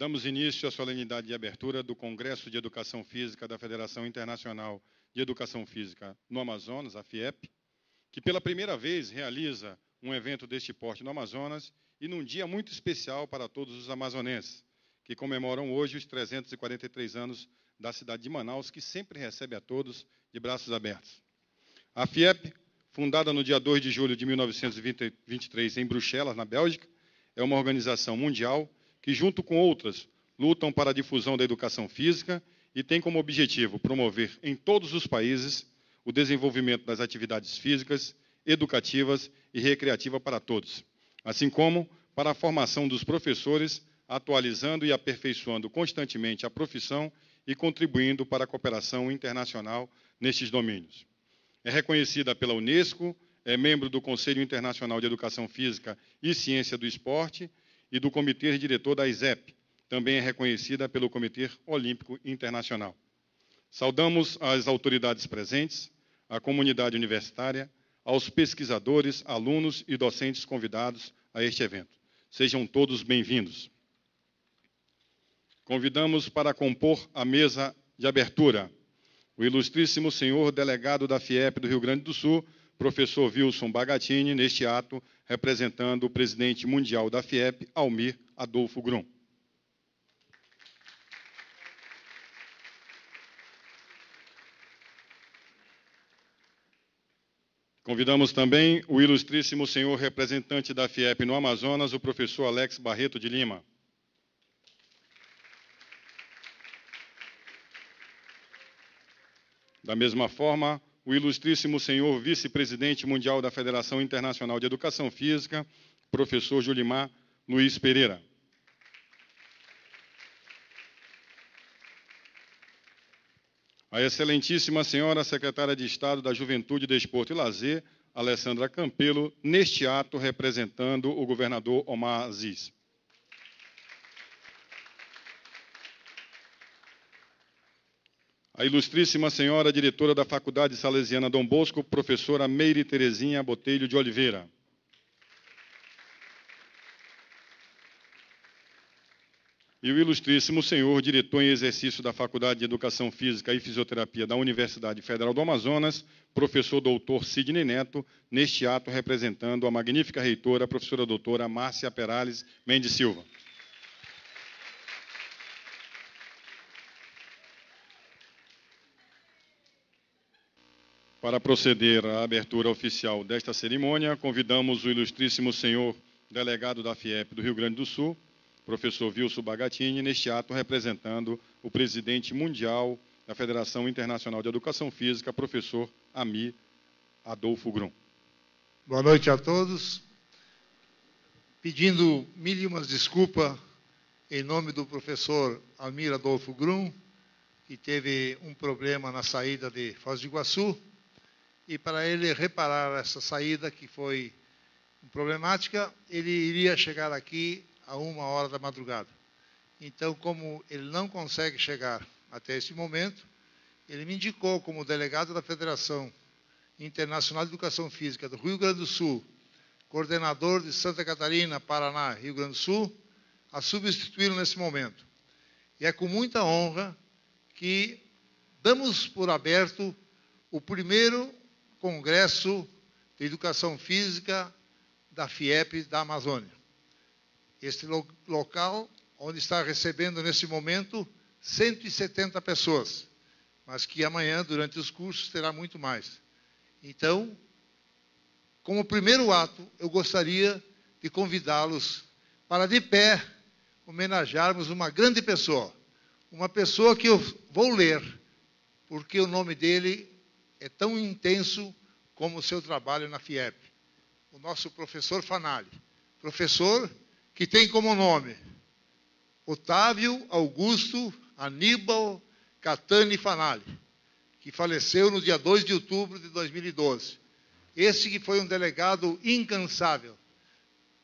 Damos início à solenidade de abertura do Congresso de Educação Física da Federação Internacional de Educação Física no Amazonas, a FIEP, que pela primeira vez realiza um evento deste porte no Amazonas e num dia muito especial para todos os amazonenses, que comemoram hoje os 343 anos da cidade de Manaus, que sempre recebe a todos de braços abertos. A FIEP, fundada no dia 2 de julho de 1923 em Bruxelas, na Bélgica, é uma organização mundial que, junto com outras, lutam para a difusão da educação física e tem como objetivo promover em todos os países o desenvolvimento das atividades físicas, educativas e recreativas para todos, assim como para a formação dos professores, atualizando e aperfeiçoando constantemente a profissão e contribuindo para a cooperação internacional nestes domínios. É reconhecida pela Unesco, é membro do Conselho Internacional de Educação Física e Ciência do Esporte e do Comitê Diretor da ISEP. Também é reconhecida pelo Comitê Olímpico Internacional. Saudamos as autoridades presentes, a comunidade universitária, aos pesquisadores, alunos e docentes convidados a este evento. Sejam todos bem-vindos. Convidamos para compor a mesa de abertura o ilustríssimo senhor delegado da FIEP do Rio Grande do Sul, professor Wilson Bagatini, neste ato, representando o presidente mundial da FIEP, Almir Adolfo Grum. Convidamos também o ilustríssimo senhor representante da FIEP no Amazonas, o professor Alex Barreto de Lima. Da mesma forma, o ilustríssimo senhor vice-presidente mundial da Federação Internacional de Educação Física, professor Julimar Luiz Pereira. A excelentíssima senhora secretária de Estado da Juventude, Desporto e Lazer, Alessandra Campelo, neste ato representando o governador Omar Aziz. A ilustríssima senhora diretora da Faculdade Salesiana Dom Bosco, professora Meire Terezinha Botelho de Oliveira. E o ilustríssimo senhor diretor em exercício da Faculdade de Educação Física e Fisioterapia da Universidade Federal do Amazonas, professor doutor Sidney Neto, neste ato representando a magnífica reitora, a professora doutora Márcia Perales Mendes Silva. Para proceder à abertura oficial desta cerimônia, convidamos o ilustríssimo senhor delegado da FIEP do Rio Grande do Sul, professor Wilson Bagatini, neste ato representando o presidente mundial da Federação Internacional de Educação Física, professor Almir Adolfo Grum. Boa noite a todos. Pedindo mil e umas desculpas em nome do professor Almir Adolfo Grum, que teve um problema na saída de Foz do Iguaçu, e para ele reparar essa saída que foi problemática, ele iria chegar aqui a 1h da madrugada. Então, como ele não consegue chegar até esse momento, ele me indicou como delegado da Federação Internacional de Educação Física do Rio Grande do Sul, coordenador de Santa Catarina, Paraná, Rio Grande do Sul, a substituí-lo nesse momento. E é com muita honra que damos por aberto o primeiro Congresso de Educação Física da FIEP da Amazônia. Este local, onde está recebendo nesse momento 170 pessoas, mas que amanhã, durante os cursos, terá muito mais. Então, como primeiro ato, eu gostaria de convidá-los para, de pé, homenagearmos uma grande pessoa. Uma pessoa que eu vou ler, porque o nome dele é tão intenso como o seu trabalho na FIEP. O nosso professor Fanali. Professor que tem como nome Otávio Augusto Aníbal Catani Fanali, que faleceu no dia 2 de outubro de 2012. Esse que foi um delegado incansável.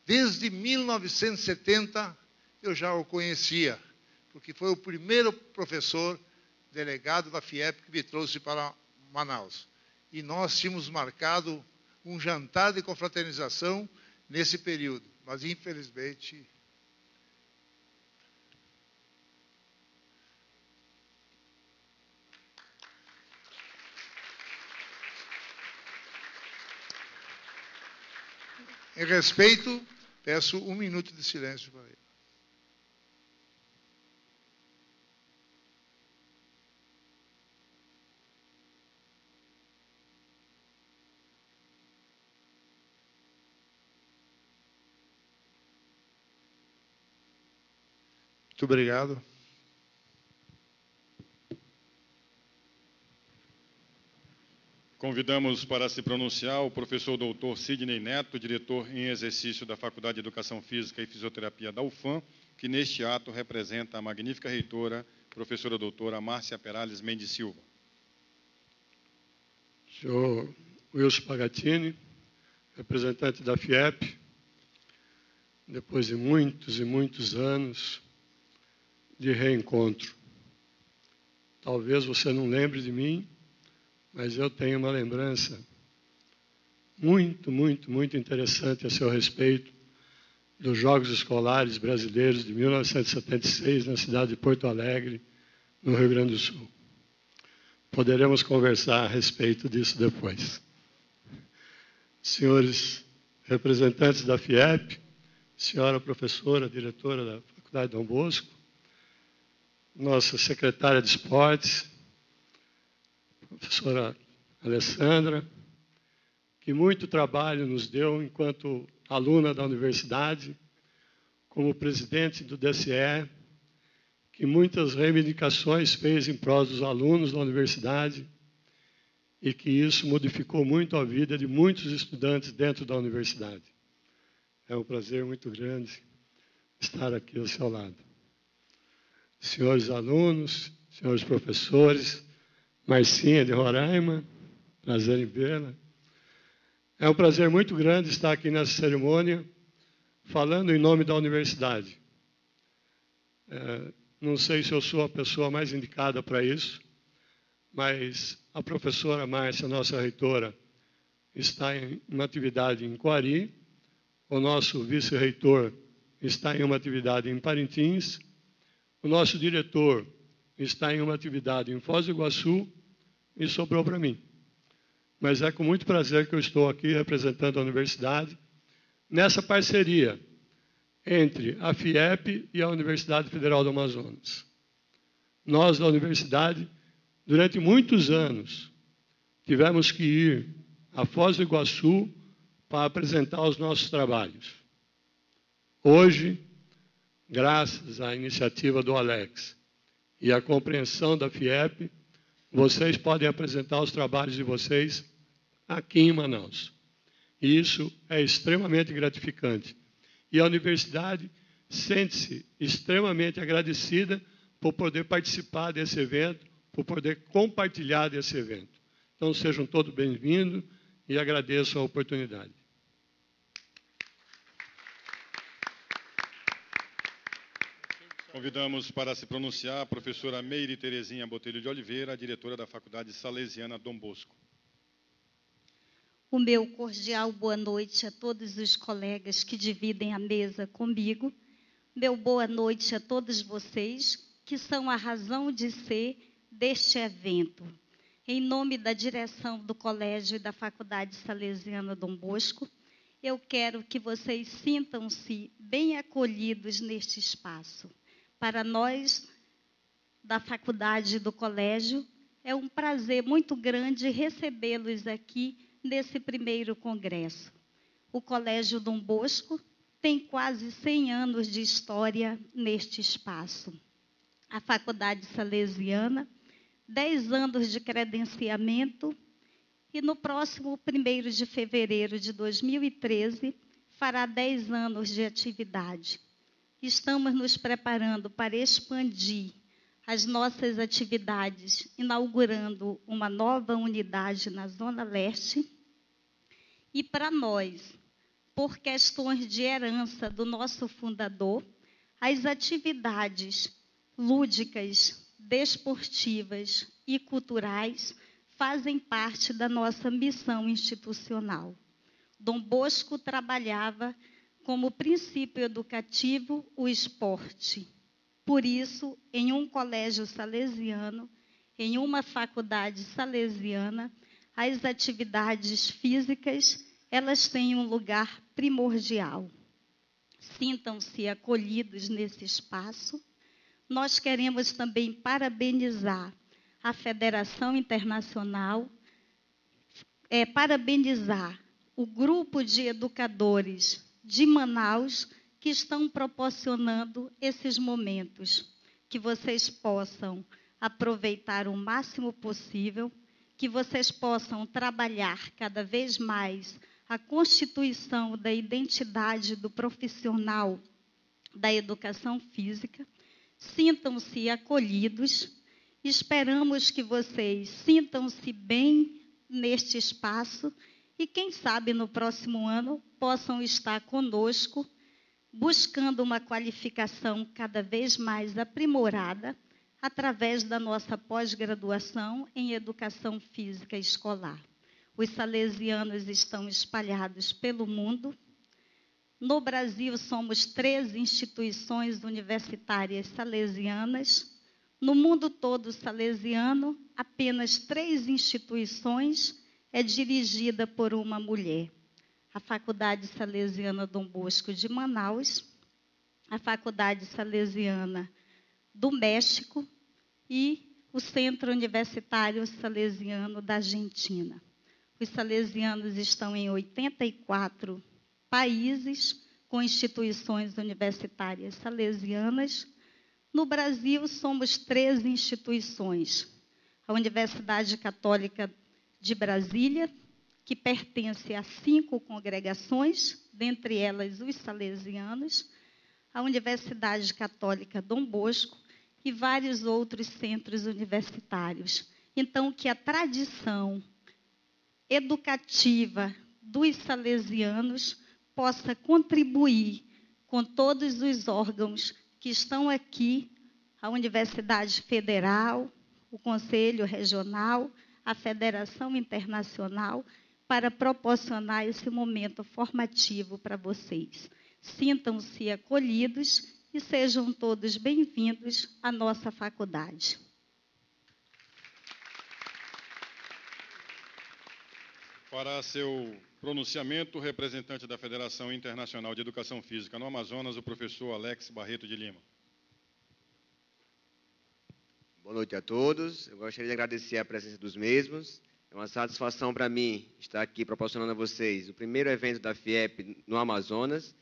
Desde 1970 eu já o conhecia, porque foi o primeiro professor delegado da FIEP que me trouxe para Manaus. E nós tínhamos marcado um jantar de confraternização nesse período. Mas, infelizmente, Em respeito, peço 1 minuto de silêncio para ele. Muito obrigado. Convidamos para se pronunciar o professor doutor Sidney Neto, diretor em exercício da Faculdade de Educação Física e Fisioterapia da UFAM, que neste ato representa a magnífica reitora, professora doutora Márcia Perales Mendes Silva. Senhor Wilson Pagatini, representante da FIEP, depois de muitos e muitos anos de reencontro. Talvez você não lembre de mim, mas eu tenho uma lembrança muito, muito, muito interessante a seu respeito dos Jogos Escolares Brasileiros de 1976, na cidade de Porto Alegre, no Rio Grande do Sul. Poderemos conversar a respeito disso depois. Senhores representantes da FIEP, senhora professora, diretora da Faculdade Dom Bosco, nossa secretária de esportes, professora Alessandra, que muito trabalho nos deu enquanto aluna da universidade, como presidente do DCE, que muitas reivindicações fez em prol dos alunos da universidade e que isso modificou muito a vida de muitos estudantes dentro da universidade. É um prazer muito grande estar aqui ao seu lado. Senhores alunos, senhores professores, Marcinha de Roraima, prazer em vê-la. É um prazer muito grande estar aqui nessa cerimônia, falando em nome da universidade. Não sei se eu sou a pessoa mais indicada para isso, mas a professora Márcia, nossa reitora, está em uma atividade em Coari, o nosso vice-reitor está em uma atividade em Parintins, o nosso diretor está em uma atividade em Foz do Iguaçu, e sobrou para mim. Mas é com muito prazer que eu estou aqui representando a universidade, nessa parceria entre a FIEP e a Universidade Federal do Amazonas. Nós, da universidade, durante muitos anos, tivemos que ir a Foz do Iguaçu para apresentar os nossos trabalhos. Hoje, graças à iniciativa do Alex e à compreensão da FIEP, vocês podem apresentar os trabalhos de vocês aqui em Manaus. E isso é extremamente gratificante. E a universidade sente-se extremamente agradecida por poder participar desse evento, por poder compartilhar desse evento. Então, sejam todos bem-vindos e agradeço a oportunidade. Convidamos para se pronunciar a professora Meire Terezinha Botelho de Oliveira, diretora da Faculdade Salesiana Dom Bosco. O meu cordial boa noite a todos os colegas que dividem a mesa comigo. Meu boa noite a todos vocês, que são a razão de ser deste evento. Em nome da direção do Colégio e da Faculdade Salesiana Dom Bosco, eu quero que vocês sintam-se bem acolhidos neste espaço. Para nós, da faculdade e do colégio, é um prazer muito grande recebê-los aqui nesse primeiro congresso. O Colégio Dom Bosco tem quase 100 anos de história neste espaço. A Faculdade Salesiana, 10 anos de credenciamento, e no próximo 1º de fevereiro de 2013, fará 10 anos de atividade. Estamos nos preparando para expandir as nossas atividades, inaugurando uma nova unidade na Zona Leste. E para nós, por questões de herança do nosso fundador, as atividades lúdicas, desportivas e culturais fazem parte da nossa missão institucional. Dom Bosco trabalhava como princípio educativo o esporte. Por isso, em um colégio salesiano, em uma faculdade salesiana, as atividades físicas elas têm um lugar primordial. Sintam-se acolhidos nesse espaço. Nós queremos também parabenizar a Federação Internacional, parabenizar o grupo de educadores de Manaus que estão proporcionando esses momentos, que vocês possam aproveitar o máximo possível, que vocês possam trabalhar cada vez mais a constituição da identidade do profissional da educação física. Sintam-se acolhidos. Esperamos que vocês sintam-se bem neste espaço e, quem sabe, no próximo ano, possam estar conosco, buscando uma qualificação cada vez mais aprimorada, através da nossa pós-graduação em Educação Física Escolar. Os salesianos estão espalhados pelo mundo. No Brasil, somos 13 instituições universitárias salesianas. No mundo todo salesiano, apenas 3 instituições é dirigida por uma mulher. A Faculdade Salesiana Dom Bosco de Manaus, a Faculdade Salesiana do México e o Centro Universitário Salesiano da Argentina. Os salesianos estão em 84 países com instituições universitárias salesianas. No Brasil, somos 13 instituições. A Universidade Católica de Brasília, que pertence a 5 congregações, dentre elas os salesianos, a Universidade Católica Dom Bosco e vários outros centros universitários. Então, que a tradição educativa dos salesianos possa contribuir com todos os órgãos que estão aqui, a Universidade Federal, o Conselho Regional, a Federação Internacional, para proporcionar esse momento formativo para vocês. Sintam-se acolhidos e sejam todos bem-vindos à nossa faculdade. Para seu pronunciamento, o representante da Federação Internacional de Educação Física no Amazonas, o professor Alex Barreto de Lima. Boa noite a todos. Eu gostaria de agradecer a presença dos mesmos. É uma satisfação para mim estar aqui proporcionando a vocês o primeiro evento da FIEP no Amazonas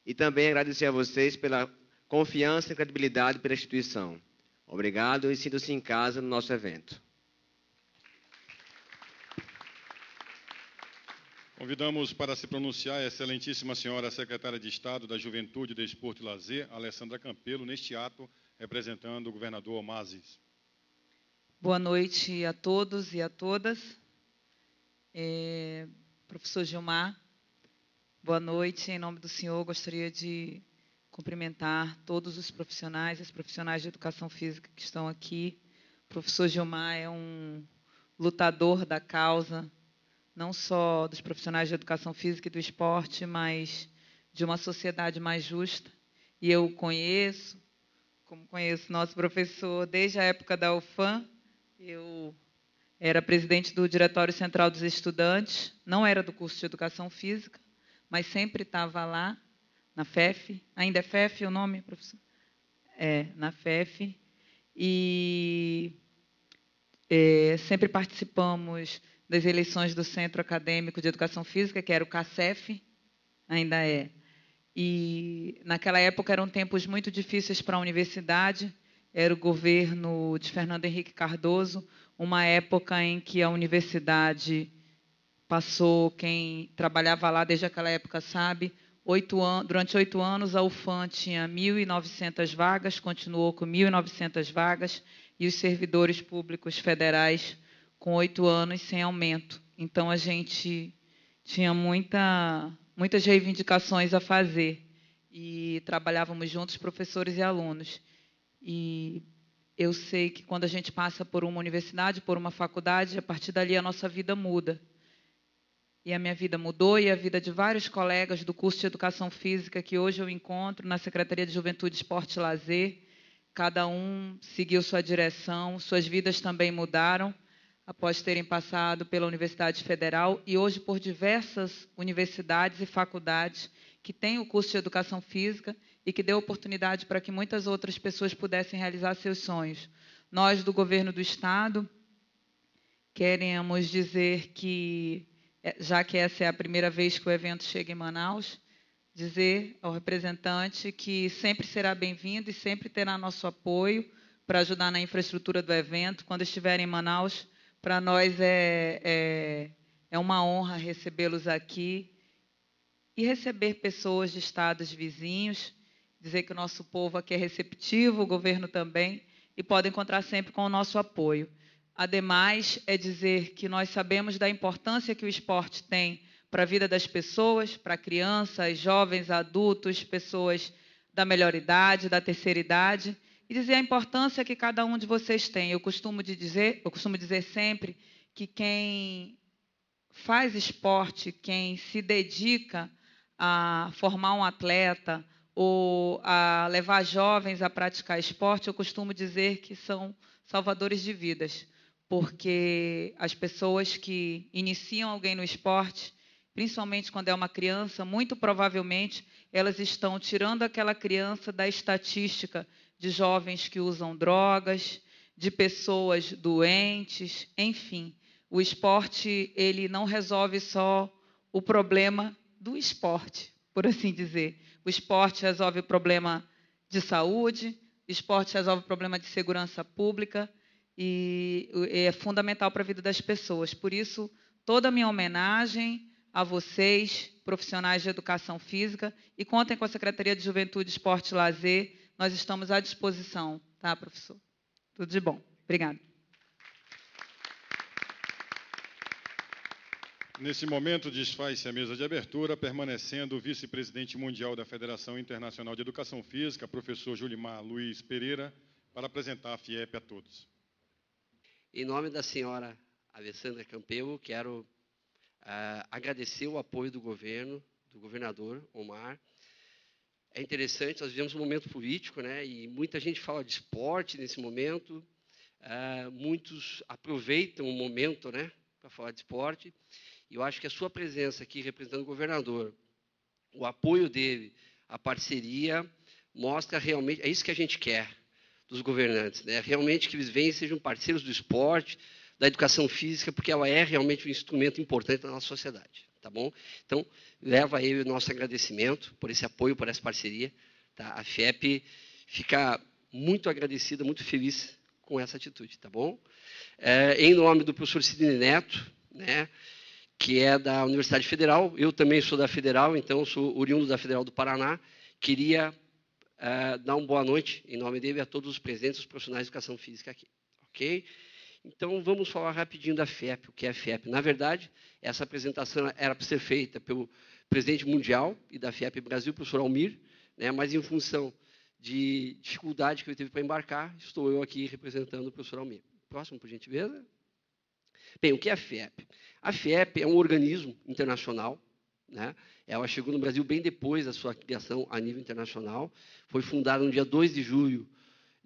e também agradecer a vocês pela confiança e credibilidade pela instituição. Obrigado e sintam-se em casa no nosso evento. Convidamos para se pronunciar a excelentíssima senhora secretária de Estado da Juventude, Desporto e Lazer, Alessandra Campelo, neste ato, representando o governador Mazes. Boa noite a todos e a todas. Professor Gilmar, boa noite. Em nome do senhor, gostaria de cumprimentar todos os profissionais, as profissionais de educação física que estão aqui. O professor Gilmar é um lutador da causa, não só dos profissionais de educação física e do esporte, mas de uma sociedade mais justa. E eu conheço, como conheço nosso professor desde a época da UFAM. Eu era presidente do Diretório Central dos Estudantes, não era do curso de Educação Física, mas sempre estava lá, na FEF. Ainda é FEF o nome, professor? Na FEF. E sempre participamos das eleições do Centro Acadêmico de Educação Física, que era o CACEF, ainda é. E, naquela época, eram tempos muito difíceis para a universidade. Era o governo de Fernando Henrique Cardoso, uma época em que a universidade passou, quem trabalhava lá desde aquela época sabe, durante 8 anos a UFAM tinha 1.900 vagas, continuou com 1.900 vagas, e os servidores públicos federais com 8 anos sem aumento. Então, a gente tinha muitas reivindicações a fazer e trabalhávamos juntos, professores e alunos. E eu sei que quando a gente passa por uma universidade, por uma faculdade, a partir dali a nossa vida muda. E a minha vida mudou e a vida de vários colegas do curso de Educação Física que hoje eu encontro na Secretaria de Juventude, Esporte e Lazer. Cada um seguiu sua direção, suas vidas também mudaram. após terem passado pela Universidade Federal e hoje por diversas universidades e faculdades que têm o curso de Educação Física e que deu oportunidade para que muitas outras pessoas pudessem realizar seus sonhos. Nós, do Governo do Estado, queremos dizer que, já que essa é a primeira vez que o evento chega em Manaus, dizer ao representante que sempre será bem-vindo e sempre terá nosso apoio para ajudar na infraestrutura do evento. Quando estiver em Manaus, para nós é uma honra recebê-los aqui e receber pessoas de estados vizinhos, dizer que o nosso povo aqui é receptivo, o governo também, e podem contar sempre com o nosso apoio. Ademais, é dizer que nós sabemos da importância que o esporte tem para a vida das pessoas, para crianças, jovens, adultos, pessoas da melhor idade, da terceira idade, e dizer a importância que cada um de vocês tem. Eu costumo dizer sempre que quem faz esporte, quem se dedica a formar um atleta ou a levar jovens a praticar esporte, eu costumo dizer que são salvadores de vidas, porque as pessoas que iniciam alguém no esporte, principalmente quando é uma criança, muito provavelmente elas estão tirando aquela criança da estatística de jovens que usam drogas, de pessoas doentes, enfim. O esporte, ele não resolve só o problema do esporte, por assim dizer. O esporte resolve o problema de saúde, o esporte resolve o problema de segurança pública e é fundamental para a vida das pessoas. Por isso, toda a minha homenagem a vocês, profissionais de educação física, e contem com a Secretaria de Juventude, Esporte e Lazer. Nós estamos à disposição, tá, professor? Tudo de bom. Obrigada. Nesse momento, desfaz-se a mesa de abertura, permanecendo o vice-presidente mundial da Federação Internacional de Educação Física, professor Julimar Luiz Pereira, para apresentar a FIEP a todos. Em nome da senhora Alessandra Campelo, quero agradecer o apoio do governo, do governador Omar. É interessante, nós vivemos um momento político, né, e muita gente fala de esporte nesse momento, muitos aproveitam o momento, né, para falar de esporte, e eu acho que a sua presença aqui, representando o governador, o apoio dele, a parceria, mostra realmente, é isso que a gente quer dos governantes, né, realmente que eles venham e sejam parceiros do esporte, da educação física, porque ela é realmente um instrumento importante na nossa sociedade, tá bom? Então, leva aí o nosso agradecimento por esse apoio, por essa parceria, tá? A FIEP fica muito agradecida, muito feliz com essa atitude, tá bom? Em nome do professor Sidney Neto, né, que é da Universidade Federal, eu também sou da Federal, então sou oriundo da Federal do Paraná, queria dar uma boa noite, em nome dele, a todos os presentes, os profissionais de educação física aqui, ok? Então, vamos falar rapidinho da FIEP, o que é a FIEP. Na verdade, essa apresentação era para ser feita pelo presidente mundial e da FIEP Brasil, professor Almir, né, mas em função de dificuldade que ele teve para embarcar, estou eu aqui representando o professor Almir. Próximo, por gentileza. Bem, o que é a FIEP? A FIEP é um organismo internacional, né? Ela chegou no Brasil bem depois da sua criação a nível internacional, foi fundada no dia 2 de julho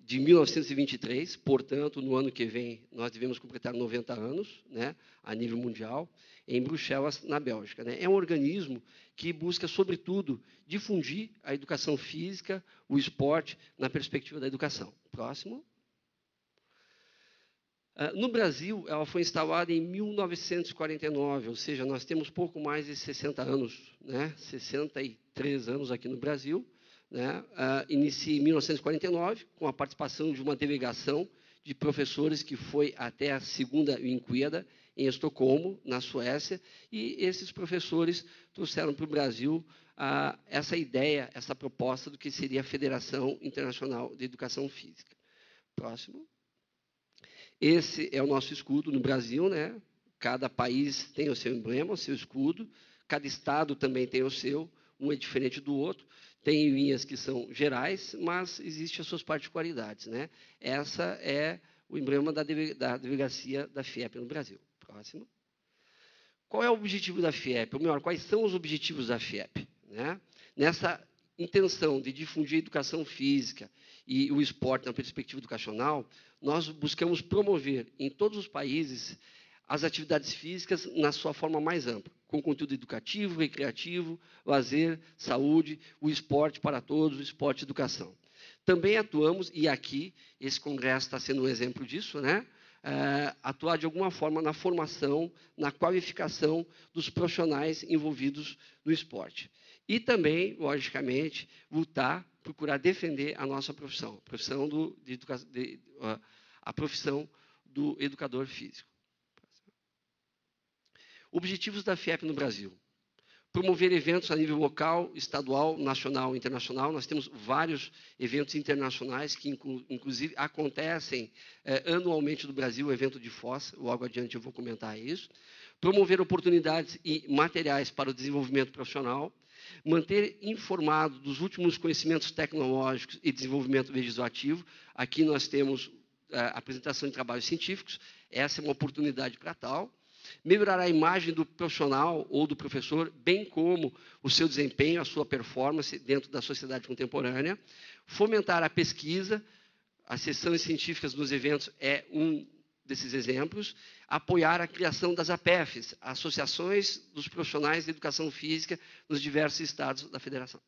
de 1923, portanto, no ano que vem, nós devemos completar 90 anos, né, a nível mundial, em Bruxelas, na Bélgica, né? É um organismo que busca, sobretudo, difundir a educação física, o esporte, na perspectiva da educação. Próximo. No Brasil, ela foi instalada em 1949, ou seja, nós temos pouco mais de 60 anos, né? 63 anos aqui no Brasil, né? Inicia em 1949, com a participação de uma delegação de professores que foi até a segunda Olimpíada, em Estocolmo, na Suécia, e esses professores trouxeram para o Brasil essa ideia, essa proposta do que seria a Federação Internacional de Educação Física. Próximo. Esse é o nosso escudo no Brasil, né? Cada país tem o seu emblema, o seu escudo, cada estado também tem o seu, um é diferente do outro, tem linhas que são gerais, mas existem as suas particularidades, né? Essa é o emblema da delegacia da FIEP no Brasil. Próximo. Qual é o objetivo da FIEP? Ou melhor, quais são os objetivos da FIEP? Né? Nessa intenção de difundir a educação física e o esporte na perspectiva educacional, nós buscamos promover em todos os países as atividades físicas na sua forma mais ampla, com conteúdo educativo, recreativo, lazer, saúde, o esporte para todos, o esporte e educação. Também atuamos, e aqui esse congresso está sendo um exemplo disso, né? Atuar de alguma forma na formação, na qualificação dos profissionais envolvidos no esporte. E também, logicamente, lutar, procurar defender a nossa profissão, a profissão do educador físico. Objetivos da FIEP no Brasil. Promover eventos a nível local, estadual, nacional e internacional. Nós temos vários eventos internacionais que, inclusive, acontecem anualmente no Brasil, o evento de Foz, logo adiante eu vou comentar isso. Promover oportunidades e materiais para o desenvolvimento profissional. Manter informado dos últimos conhecimentos tecnológicos e desenvolvimento legislativo. Aqui nós temos a apresentação de trabalhos científicos, essa é uma oportunidade para tal. Melhorar a imagem do profissional ou do professor, bem como o seu desempenho, a sua performance dentro da sociedade contemporânea. Fomentar a pesquisa, as sessões científicas nos eventos é um desses exemplos. Apoiar a criação das APEFs, Associações dos Profissionais de Educação Física, nos diversos estados da federação.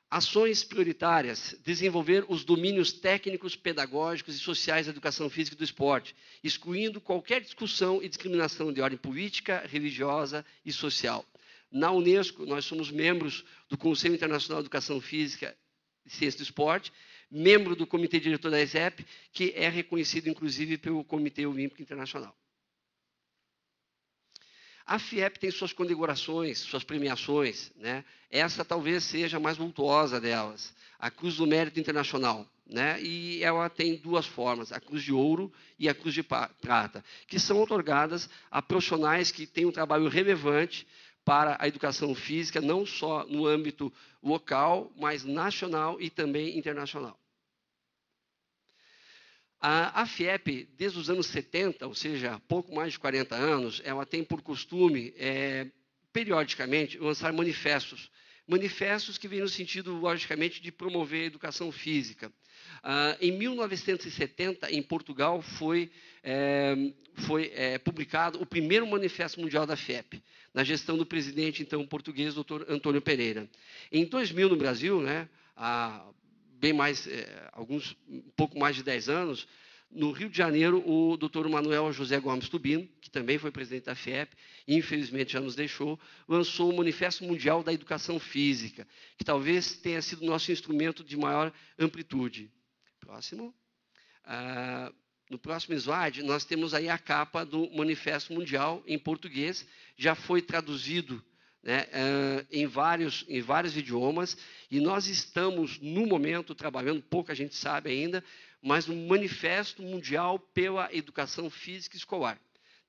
Ações prioritárias, desenvolver os domínios técnicos, pedagógicos e sociais da educação física e do esporte, excluindo qualquer discussão e discriminação de ordem política, religiosa e social. Na Unesco, nós somos membros do Conselho Internacional de Educação Física e Ciência do Esporte, membro do Comitê Diretor da ESEP, que é reconhecido, inclusive, pelo Comitê Olímpico Internacional. A FIEP tem suas condecorações, suas premiações, né? Essa talvez seja a mais vultuosa delas, a Cruz do Mérito Internacional, né? E ela tem duas formas, a Cruz de Ouro e a Cruz de Prata, que são outorgadas a profissionais que têm um trabalho relevante para a educação física, não só no âmbito local, mas nacional e também internacional. A FIEP, desde os anos 70, ou seja, pouco mais de 40 anos, ela tem por costume, periodicamente, lançar manifestos. Manifestos que vêm no sentido, logicamente, de promover a educação física. Em 1970, em Portugal, foi publicado o primeiro manifesto mundial da FIEP, na gestão do presidente, então, português, Dr. Antônio Pereira. Em 2000, no Brasil, né, um pouco mais de 10 anos, no Rio de Janeiro, o Dr. Manuel José Gomes Tubino, que também foi presidente da FIEP, e infelizmente já nos deixou, lançou o Manifesto Mundial da Educação Física, que talvez tenha sido o nosso instrumento de maior amplitude. Próximo. No próximo slide, nós temos aí a capa do Manifesto Mundial em português, já foi traduzido, né, em vários idiomas, e nós estamos, no momento, trabalhando, pouca gente sabe ainda, mas no Manifesto Mundial pela Educação Física Escolar,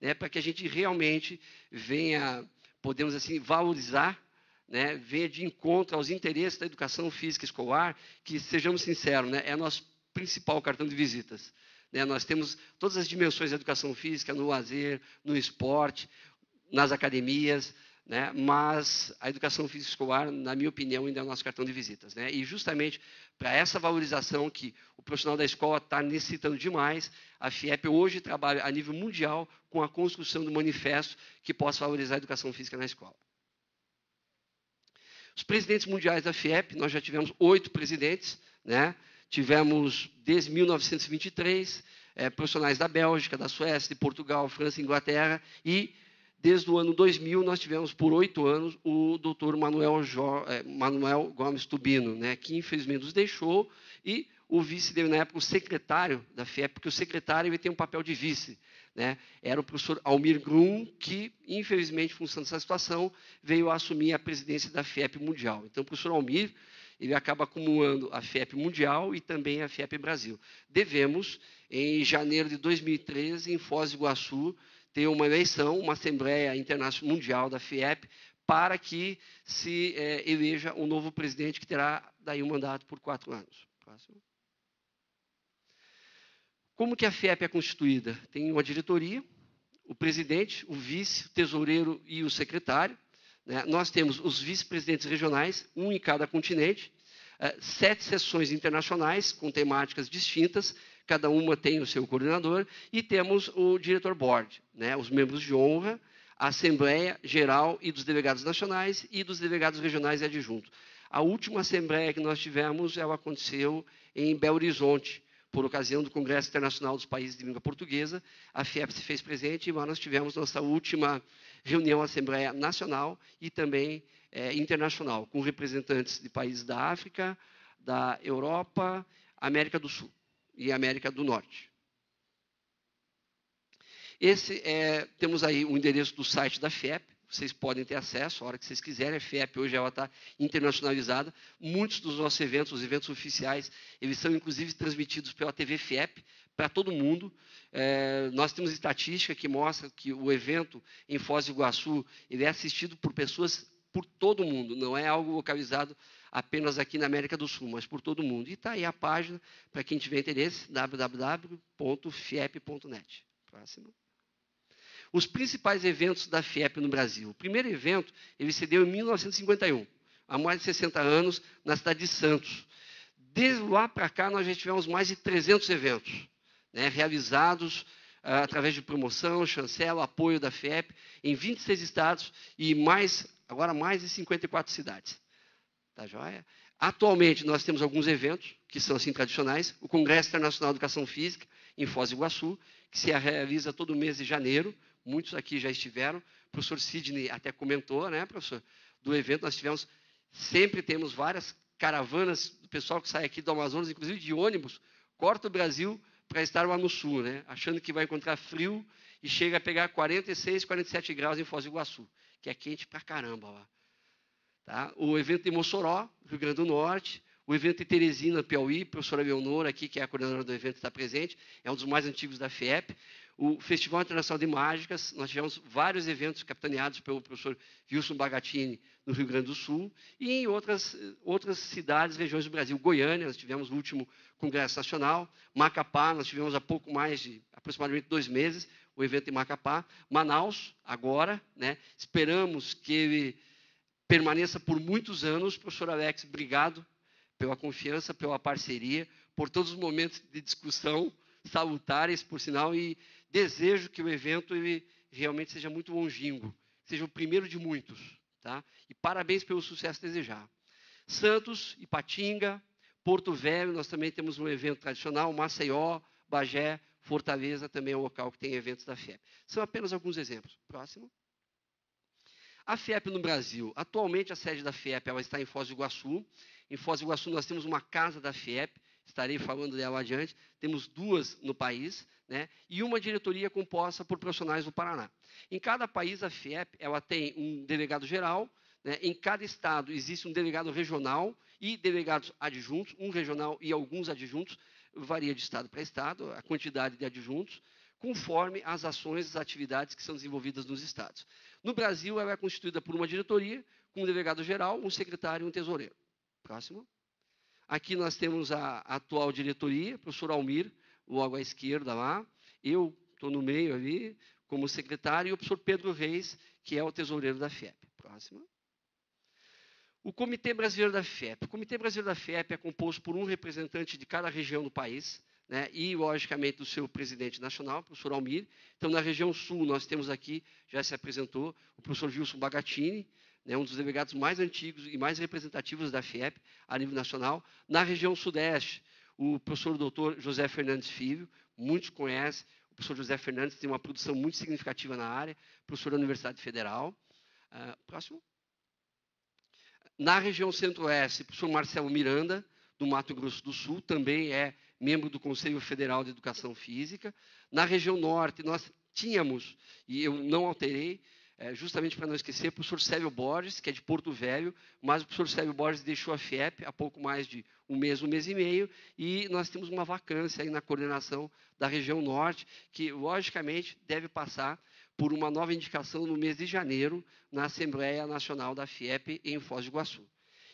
né, para que a gente realmente venha, podemos assim, valorizar, né, venha de encontro aos interesses da educação física escolar, que, sejamos sinceros, né, é nosso principal cartão de visitas. Né, nós temos todas as dimensões da educação física, no lazer, no esporte, nas academias, né? Mas a educação física escolar, na minha opinião, ainda é o nosso cartão de visitas. Né? E justamente para essa valorização que o profissional da escola está necessitando demais, a FIEP hoje trabalha a nível mundial com a construção do manifesto que possa valorizar a educação física na escola. Os presidentes mundiais da FIEP, nós já tivemos 8 presidentes, né? Tivemos desde 1923, profissionais da Bélgica, da Suécia, de Portugal, França e Inglaterra, e desde o ano 2000, nós tivemos por 8 anos o Dr. Manuel Gomes Tubino, né, que infelizmente nos deixou, e o vice dele, na época, o secretário da FIEP, porque o secretário ele tem um papel de vice. Né, era o professor Almir Grum, que, infelizmente, em função dessa situação, veio a assumir a presidência da FIEP Mundial. Então, o professor Almir ele acaba acumulando a FIEP Mundial e também a FIEP Brasil. Devemos, em janeiro de 2013, em Foz do Iguaçu, ter uma eleição, uma Assembleia Internacional Mundial da FIEP, para que se eleja um novo presidente que terá daí um mandato por 4 anos. Próximo. Como que a FIEP é constituída? Tem uma diretoria, o presidente, o vice, o tesoureiro e o secretário. né? Nós temos os vice-presidentes regionais, um em cada continente, 7 sessões internacionais com temáticas distintas, cada uma tem o seu coordenador, e temos o diretor board, né? Os membros de honra, a Assembleia Geral e dos delegados nacionais e dos delegados regionais e adjuntos. A última assembleia que nós tivemos, ela aconteceu em Belo Horizonte, por ocasião do Congresso Internacional dos Países de Língua Portuguesa. A FIEP se fez presente e lá nós tivemos nossa última reunião Assembleia Nacional e também internacional, com representantes de países da África, da Europa, América do Sul e América do Norte. Temos aí o endereço do site da FIEP, vocês podem ter acesso a hora que vocês quiserem. A FIEP hoje ela está internacionalizada. Muitos dos nossos eventos, os eventos oficiais, eles são inclusive transmitidos pela TV FIEP para todo mundo. Nós temos estatística que mostra que o evento em Foz do Iguaçu ele é assistido por pessoas por todo mundo. Não é algo localizado apenas aqui na América do Sul, mas por todo mundo. E está aí a página, para quem tiver interesse, www.fiep.net. Próximo. Os principais eventos da FIEP no Brasil. O primeiro evento, ele se deu em 1951, há mais de 60 anos, na cidade de Santos. Desde lá para cá, nós já tivemos mais de 300 eventos, né, realizados através de promoção, chancela, apoio da FIEP, em 26 estados e agora mais de 54 cidades. Tá joia? Atualmente, nós temos alguns eventos, que são assim tradicionais. O Congresso Internacional de Educação Física, em Foz do Iguaçu, que se realiza todo mês de janeiro. Muitos aqui já estiveram. O professor Sidney até comentou, né, professor, do evento. Nós sempre temos várias caravanas do pessoal que sai aqui do Amazonas, inclusive de ônibus, corta o Brasil para estar lá no sul, né, achando que vai encontrar frio e chega a pegar 46, 47 graus em Foz do Iguaçu, que é quente pra caramba lá. Tá? O evento em Mossoró, Rio Grande do Norte, o evento em Teresina, Piauí, a professora Leonora aqui, que é a coordenadora do evento, está presente, é um dos mais antigos da FIEP. O Festival Internacional de Mágicas, nós tivemos vários eventos capitaneados pelo professor Wilson Bagatini, no Rio Grande do Sul, e em outras cidades, regiões do Brasil. Goiânia, nós tivemos o último Congresso Nacional. Macapá, nós tivemos há pouco mais de aproximadamente 2 meses, o evento em Macapá. Manaus, agora, né, esperamos que ele permaneça por muitos anos. Professor Alex, obrigado pela confiança, pela parceria, por todos os momentos de discussão salutares, por sinal, e desejo que o evento ele realmente seja muito longínquo, seja o primeiro de muitos. Tá? E parabéns pelo sucesso desejado. Santos, Ipatinga, Porto Velho, nós também temos um evento tradicional, Maceió, Bagé, Fortaleza, também é um local que tem eventos da FIEP. São apenas alguns exemplos. Próximo. A FIEP no Brasil. Atualmente, a sede da FIEP ela está em Foz do Iguaçu. Em Foz do Iguaçu, nós temos uma casa da FIEP, estarei falando dela adiante. Temos 2 no país, né, e uma diretoria composta por profissionais do Paraná. Em cada país, a FIEP ela tem um delegado geral, né, em cada estado existe um delegado regional e delegados adjuntos, um regional e alguns adjuntos, varia de estado para estado, a quantidade de adjuntos, conforme as ações, as atividades que são desenvolvidas nos estados. No Brasil, ela é constituída por uma diretoria, com um delegado geral, um secretário e um tesoureiro. Próximo. Aqui nós temos a atual diretoria, o professor Almir, logo à esquerda lá. Eu estou no meio ali, como secretário, e o professor Pedro Reis, que é o tesoureiro da FIEP. Próximo. O Comitê Brasileiro da FIEP. O Comitê Brasileiro da FIEP é composto por um representante de cada região do país, né, e, logicamente, do seu presidente nacional, o professor Almir. Então, na região sul, nós temos aqui, já se apresentou, o professor Wilson Bagatini, né, um dos delegados mais antigos e mais representativos da FIEP a nível nacional. Na região sudeste, o professor doutor José Fernandes Filho, muitos conhecem. O professor José Fernandes tem uma produção muito significativa na área, professor da Universidade Federal. Próximo. Na região centro-oeste, o professor Marcelo Miranda, do Mato Grosso do Sul, também é membro do Conselho Federal de Educação Física. Na região norte, nós tínhamos, e eu não alterei, justamente para não esquecer, o professor Célio Borges, que é de Porto Velho, mas o professor Célio Borges deixou a FIEP há pouco mais de um mês e meio, e nós temos uma vacância aí na coordenação da região norte, que, logicamente, deve passar por uma nova indicação no mês de janeiro, na Assembleia Nacional da FIEP em Foz do Iguaçu.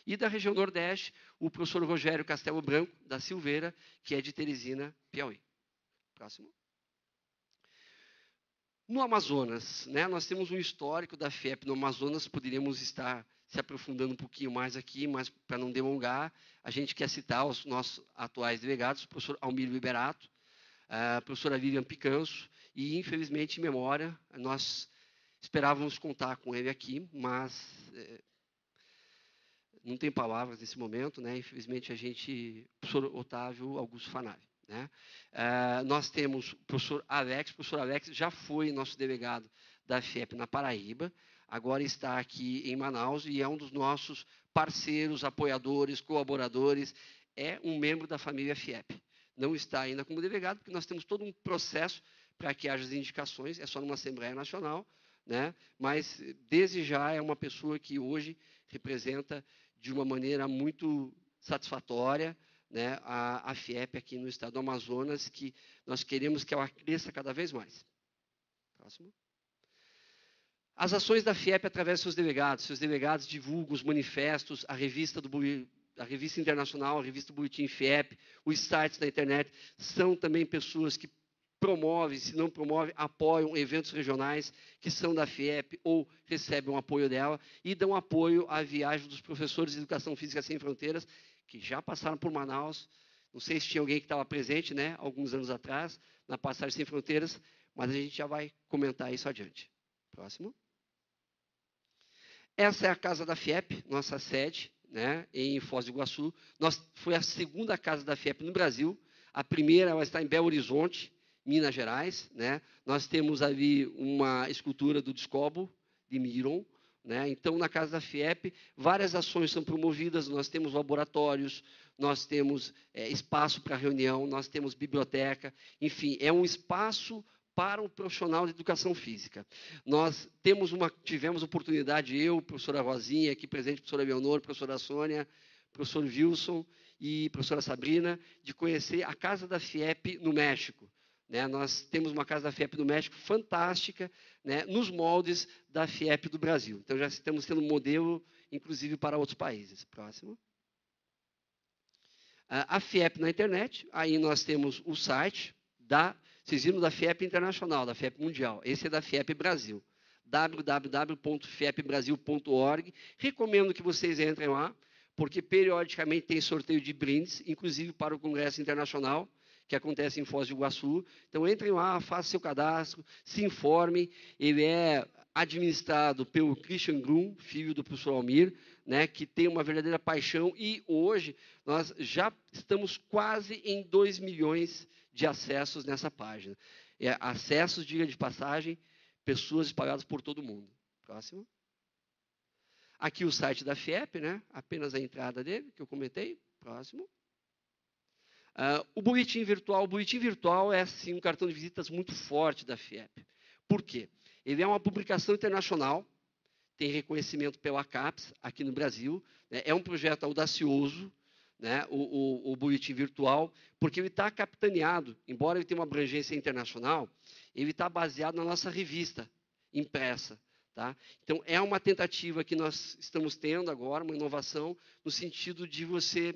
E da região nordeste, o professor Rogério Castelo Branco, da Silveira, que é de Teresina, Piauí. Próximo. No Amazonas, né, nós temos um histórico da FIEP no Amazonas, poderíamos estar se aprofundando um pouquinho mais aqui, mas para não delongar, a gente quer citar os nossos atuais delegados, o professor Almírio Liberato, a professora Vivian Picanso, e, infelizmente, em memória, nós esperávamos contar com ele aqui, mas não tem palavras nesse momento, né? Infelizmente, o professor Otávio Augusto Fanavi. Né? Nós temos o professor Alex já foi nosso delegado da FIEP na Paraíba, agora está aqui em Manaus e é um dos nossos parceiros, apoiadores, colaboradores, é um membro da família FIEP. Não está ainda como delegado, porque nós temos todo um processo para que haja as indicações, é só numa Assembleia Nacional, né? Mas desde já é uma pessoa que hoje representa de uma maneira muito satisfatória, né, a FIEP aqui no estado do Amazonas, que nós queremos que ela cresça cada vez mais. Próximo. As ações da FIEP através dos seus delegados divulgam os manifestos, a revista internacional, a revista do Boletim FIEP, os sites da internet, são também pessoas que promovem, se não promovem, apoiam eventos regionais que são da FIEP ou recebem o apoio dela e dão apoio à viagem dos professores de Educação Física Sem Fronteiras, que já passaram por Manaus. Não sei se tinha alguém que estava presente, né, alguns anos atrás, na Passagem Sem Fronteiras, mas a gente já vai comentar isso adiante. Próximo. Essa é a casa da FIEP, nossa sede, né, em Foz do Iguaçu. Foi a segunda casa da FIEP no Brasil. A primeira ela está em Belo Horizonte, Minas Gerais. Né? Nós temos ali uma escultura do Discobo, de Miron. Né? Então, na casa da FIEP, várias ações são promovidas, nós temos laboratórios, nós temos espaço para reunião, nós temos biblioteca, enfim, é um espaço para um profissional de educação física. Nós tivemos oportunidade, eu, professora Rosinha, aqui presente, professora Leonor, professora Sônia, professor Wilson e professora Sabrina, de conhecer a casa da FIEP no México. Né? Nós temos uma casa da FIEP do México fantástica, né, nos moldes da FIEP do Brasil. Então, já estamos tendo um modelo, inclusive, para outros países. Próximo. A FIEP na internet, aí nós temos o site vocês viram da FIEP Internacional, da FIEP Mundial. Esse é da FIEP Brasil. www.fiepbrasil.org. Recomendo que vocês entrem lá, porque periodicamente tem sorteio de brindes, inclusive para o Congresso Internacional, que acontece em Foz do Iguaçu. Então, entrem lá, façam seu cadastro, se informem. Ele é administrado pelo Christian Grum, filho do professor Almir, né, que tem uma verdadeira paixão. E hoje nós já estamos quase em 2 milhões de acessos nessa página. Acessos, diga de passagem, pessoas espalhadas por todo o mundo. Próximo. Aqui o site da FIEP, né, apenas a entrada dele, que eu comentei. Próximo. O boletim virtual. O boletim virtual é, sim, um cartão de visitas muito forte da FIEP. Por quê? Ele é uma publicação internacional, tem reconhecimento pela CAPES, aqui no Brasil. Né? É um projeto audacioso, né? o boletim virtual, porque ele está capitaneado, embora ele tenha uma abrangência internacional, ele está baseado na nossa revista impressa. Tá? Então, é uma tentativa que nós estamos tendo agora, uma inovação, no sentido de você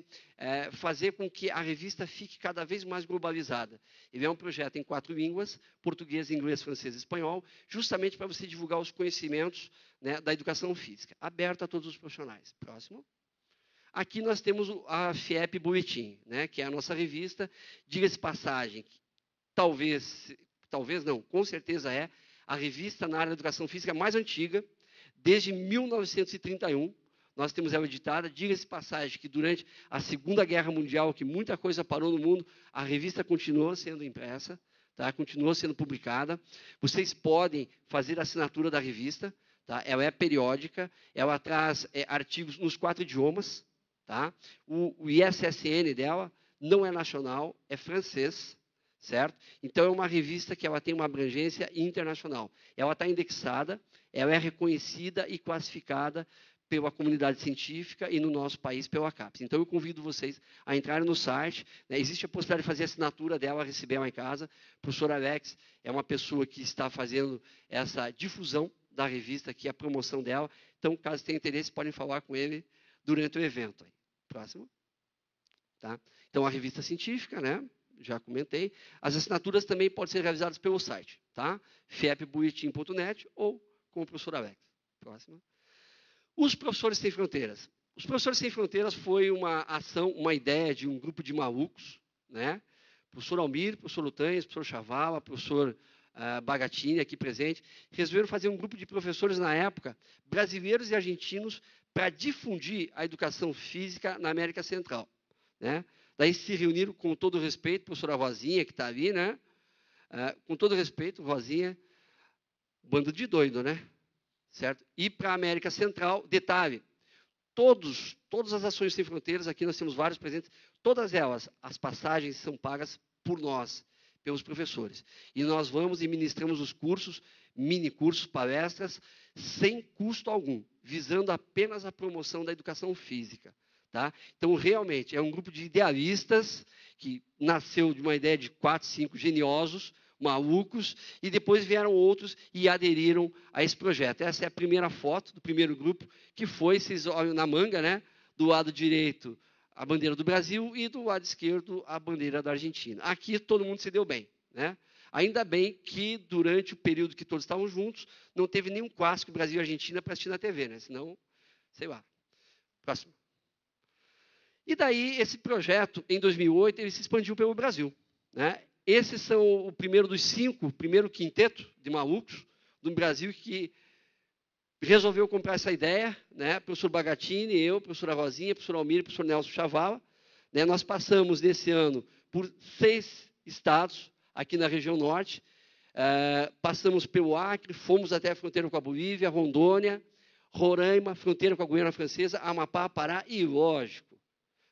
fazer com que a revista fique cada vez mais globalizada. Ele é um projeto em 4 línguas, português, inglês, francês e espanhol, justamente para você divulgar os conhecimentos, né, da educação física, aberto a todos os profissionais. Próximo. Aqui nós temos a FIEP Boletim, né, que é a nossa revista. Diga-se passagem, talvez não, com certeza é a revista na área da educação física mais antiga, desde 1931, nós temos ela editada. Diga-se passagem que durante a Segunda Guerra Mundial, que muita coisa parou no mundo, a revista continuou sendo impressa, tá? Continuou sendo publicada. Vocês podem fazer a assinatura da revista, tá? Ela é periódica, ela traz artigos nos 4 idiomas. Tá? O ISSN dela não é nacional, é francês. Certo? Então, é uma revista que ela tem uma abrangência internacional. Ela está indexada, ela é reconhecida e classificada pela comunidade científica e, no nosso país, pela CAPES. Então, eu convido vocês a entrarem no site. Né? Existe a possibilidade de fazer a assinatura dela, receber ela em casa. O professor Alex é uma pessoa que está fazendo essa difusão da revista, aqui, a promoção dela. Então, caso tenha interesse, podem falar com ele durante o evento. Próximo. Tá? Então, a revista científica, né? já comentei. As assinaturas também podem ser realizadas pelo site, tá? fiepboletim.net ou com o professor Alex. Próxima. Os Professores Sem Fronteiras. Os Professores Sem Fronteiras foi uma ação, uma ideia de um grupo de malucos, né? Professor Almir, professor Lutanhas, professor Chavala, professor Bagatini, aqui presente, resolveram fazer um grupo de professores na época, brasileiros e argentinos, para difundir a educação física na América Central, né? Daí se reuniram, com todo respeito, a professora Rosinha, que está ali, né? Com todo respeito, Rosinha, bando de doido, né? Certo? E para a América Central, detalhe, todas as ações sem fronteiras, aqui nós temos vários presentes, todas elas, as passagens são pagas por nós, pelos professores. E nós vamos e ministramos os cursos, mini-cursos, palestras, sem custo algum, visando apenas a promoção da educação física. Tá? Então, realmente, é um grupo de idealistas que nasceu de uma ideia de 4, 5 geniosos, malucos, e depois vieram outros e aderiram a esse projeto. Essa é a primeira foto do primeiro grupo, que foi, vocês olham na manga, né? Do lado direito, a bandeira do Brasil, e do lado esquerdo, a bandeira da Argentina. Aqui todo mundo se deu bem, né? Ainda bem que, durante o período que todos estavam juntos, não teve nenhum clássico Brasil e Argentina para assistir na TV, né? Senão, sei lá. Próximo. E daí, esse projeto, em 2008, ele se expandiu pelo Brasil, né? Esses são o primeiro dos 5, o primeiro quinteto de malucos do Brasil que resolveu comprar essa ideia, né? Professor Bagatini, eu, professora Rosinha, professor Almir, professor Nelson Chavala, né? Nós passamos nesse ano por 6 estados aqui na região norte, passamos pelo Acre, fomos até a fronteira com a Bolívia, Rondônia, Roraima, fronteira com a Guiana Francesa, Amapá, Pará e, lógico,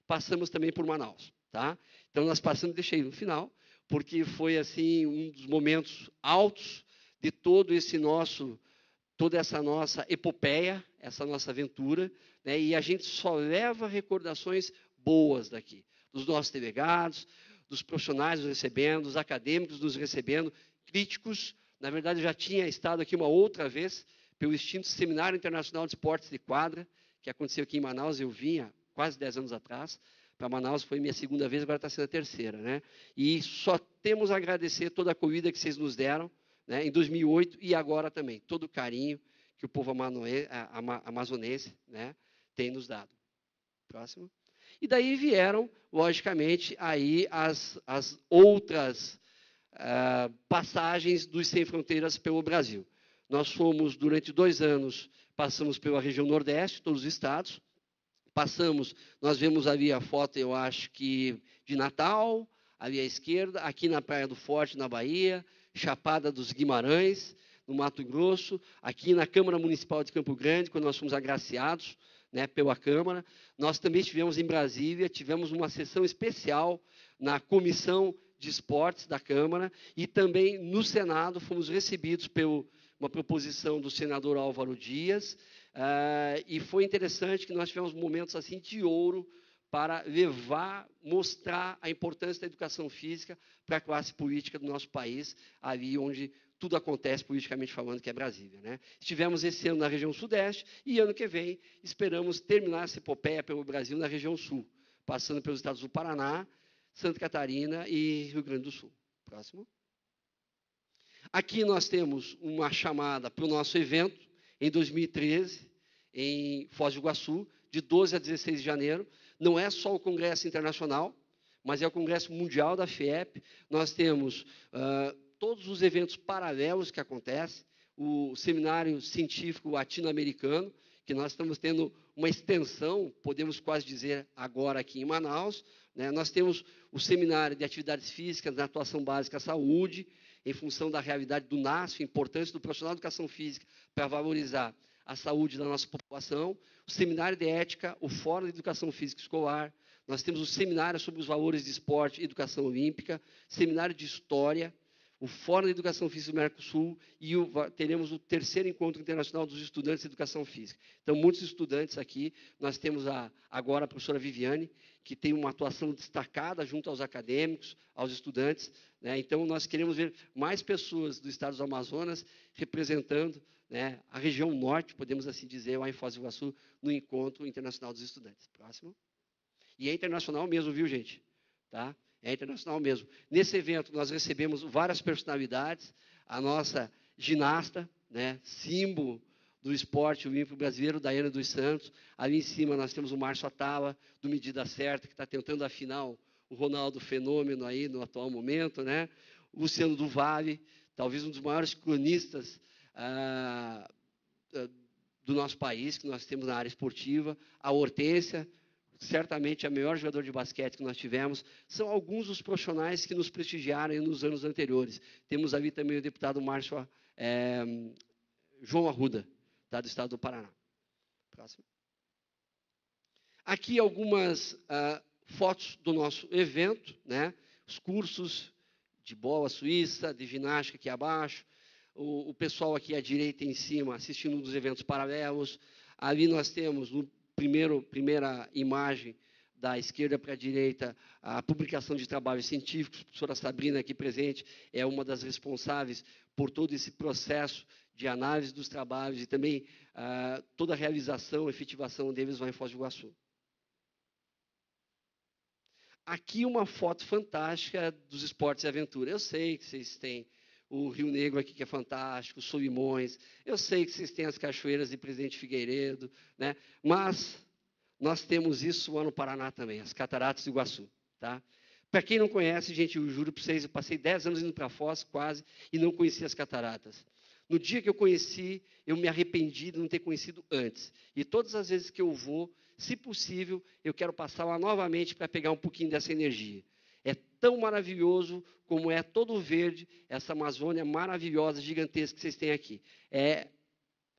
passamos também por Manaus, tá? Então nós passamos, deixei no final, porque foi assim um dos momentos altos de toda essa nossa epopeia, essa nossa aventura, né? E a gente só leva recordações boas daqui, dos nossos delegados, dos profissionais nos recebendo, dos acadêmicos nos recebendo, críticos. Na verdade, eu já tinha estado aqui uma outra vez pelo extinto Seminário Internacional de Esportes de Quadra, que aconteceu aqui em Manaus, eu vinha quase 10 anos atrás. Para Manaus foi minha segunda vez, agora está sendo a terceira, né? E só temos a agradecer toda a acolhida que vocês nos deram, né, em 2008 e agora também, todo o carinho que o povo amazonense, né, tem nos dado. Próximo. E daí vieram, logicamente, aí as outras passagens dos Sem Fronteiras pelo Brasil. Nós fomos, durante 2 anos, passamos pela região Nordeste, todos os estados. Passamos, nós vemos ali a foto, eu acho que de Natal, ali à esquerda, aqui na Praia do Forte, na Bahia, Chapada dos Guimarães, no Mato Grosso, aqui na Câmara Municipal de Campo Grande, quando nós fomos agraciados, né, pela Câmara. Nós também estivemos em Brasília, tivemos uma sessão especial na Comissão de Esportes da Câmara e também no Senado fomos recebidos por uma proposição do senador Álvaro Dias, e foi interessante que nós tivemos momentos assim de ouro para mostrar a importância da educação física para a classe política do nosso país, ali onde tudo acontece politicamente falando, que é Brasília, né? Estivemos esse ano na região Sudeste e ano que vem esperamos terminar essa epopeia pelo Brasil na região Sul, passando pelos estados do Paraná, Santa Catarina e Rio Grande do Sul. Próximo. Aqui nós temos uma chamada para o nosso evento, em 2013, em Foz do Iguaçu, de 12 a 16 de janeiro. Não é só o Congresso Internacional, mas é o Congresso Mundial da FIEP. Nós temos todos os eventos paralelos que acontecem, o Seminário Científico Latino-Americano, que nós estamos tendo uma extensão, podemos quase dizer, agora aqui em Manaus, né? Nós temos o Seminário de Atividades Físicas na Atuação Básica à Saúde, em função da realidade do NASF, a importância do profissional de educação física para valorizar a saúde da nossa população, o Seminário de Ética, o Fórum de Educação Física Escolar, nós temos o Seminário sobre os Valores de Esporte e Educação Olímpica, Seminário de História, o Fórum de Educação Física do Mercosul e teremos o 3º Encontro Internacional dos Estudantes de Educação Física. Então, muitos estudantes aqui, nós temos agora a professora Viviane, que tem uma atuação destacada junto aos acadêmicos, aos estudantes, né? Então, nós queremos ver mais pessoas do estado do Amazonas representando, né, a região norte, podemos assim dizer, lá em Foz do Iguaçu, no Encontro Internacional dos Estudantes. Próximo. E é internacional mesmo, viu, gente? Tá? é internacional mesmo. Nesse evento, nós recebemos várias personalidades, a nossa ginasta, né, símbolo do esporte olímpico brasileiro, Daiane dos Santos. Ali em cima nós temos o Márcio Atala, do Medida Certa, que está tentando afinar o Ronaldo Fenômeno aí no atual momento, né? O Luciano do Vale, talvez um dos maiores cronistas do nosso país, que nós temos na área esportiva. A Hortência, certamente a melhor jogador de basquete que nós tivemos. São alguns dos profissionais que nos prestigiaram nos anos anteriores. Temos ali também o deputado João Arruda, do estado do Paraná. Próximo. Aqui algumas fotos do nosso evento, né? Os cursos de bola suíça, de ginástica aqui abaixo, o pessoal aqui à direita em cima assistindo um dos eventos paralelos. Ali nós temos, no primeira imagem, da esquerda para a direita, a publicação de trabalhos científicos. A professora Sabrina, aqui presente, é uma das responsáveis por todo esse processo de análise dos trabalhos e também toda a realização, efetivação deles lá em Foz do Iguaçu. Aqui uma foto fantástica dos esportes e aventura. Eu sei que vocês têm o Rio Negro aqui, que é fantástico, os Solimões. Eu sei que vocês têm as cachoeiras de Presidente Figueiredo, né? Mas nós temos isso lá no Paraná também, as Cataratas do Iguaçu. Tá? Para quem não conhece, gente, eu juro para vocês, eu passei 10 anos indo para Foz, quase, e não conhecia as cataratas. No dia que eu conheci, eu me arrependi de não ter conhecido antes. E todas as vezes que eu vou, se possível, eu quero passar lá novamente para pegar um pouquinho dessa energia. É tão maravilhoso como é todo o verde, essa Amazônia maravilhosa, gigantesca que vocês têm aqui.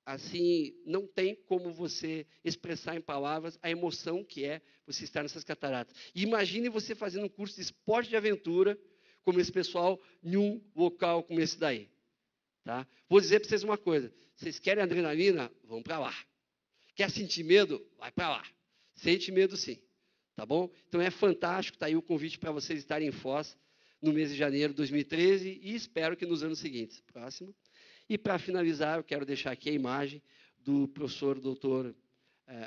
Assim, não tem como você expressar em palavras a emoção que é você estar nessas cataratas. E imagine você fazendo um curso de esporte de aventura, como esse pessoal, em um local como esse daí. Tá? Vou dizer para vocês uma coisa, vocês querem adrenalina? Vão para lá. Quer sentir medo? Vai para lá. Sente medo sim. Tá bom? Então é fantástico, está aí o convite para vocês estarem em Foz no mês de janeiro de 2013 e espero que nos anos seguintes. Próximo. E para finalizar, eu quero deixar aqui a imagem do professor doutor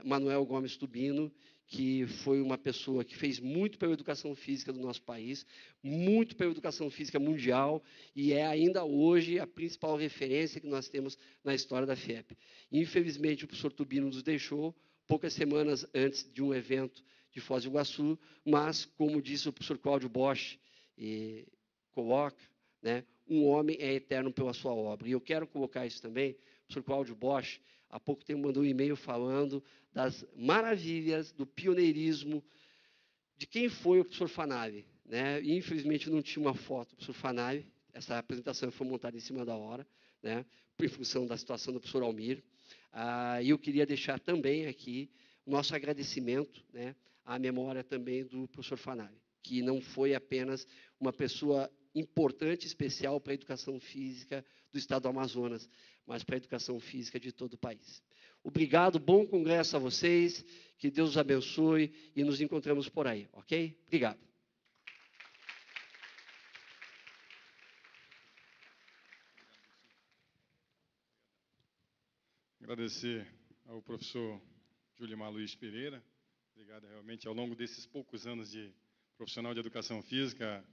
Manuel Gomes Tubino, que foi uma pessoa que fez muito pela educação física do nosso país, muito pela educação física mundial, e é ainda hoje a principal referência que nós temos na história da FIEP. Infelizmente, o professor Tubino nos deixou poucas semanas antes de um evento de Foz do Iguaçu, mas, como disse o professor Cláudio Bosch, coloca, né, um homem é eterno pela sua obra. E eu quero colocar isso também. O professor Cláudio Bosch, há pouco tempo, mandou um e-mail falando das maravilhas do pioneirismo de quem foi o professor Fanali. Né? E, infelizmente, não tinha uma foto do professor Fanali. Essa apresentação foi montada em cima da hora, né, em função da situação do professor Almir. E eu queria deixar também aqui o nosso agradecimento, né, à memória também do professor Fanali, que não foi apenas uma pessoa importante, especial para a educação física do estado do Amazonas, mas para a educação física de todo o país. Obrigado, bom congresso a vocês, que Deus os abençoe e nos encontramos por aí, ok? Obrigado. Agradecer ao professor Julimar Luiz Pereira. Obrigado, realmente, ao longo desses poucos anos de profissional de educação física,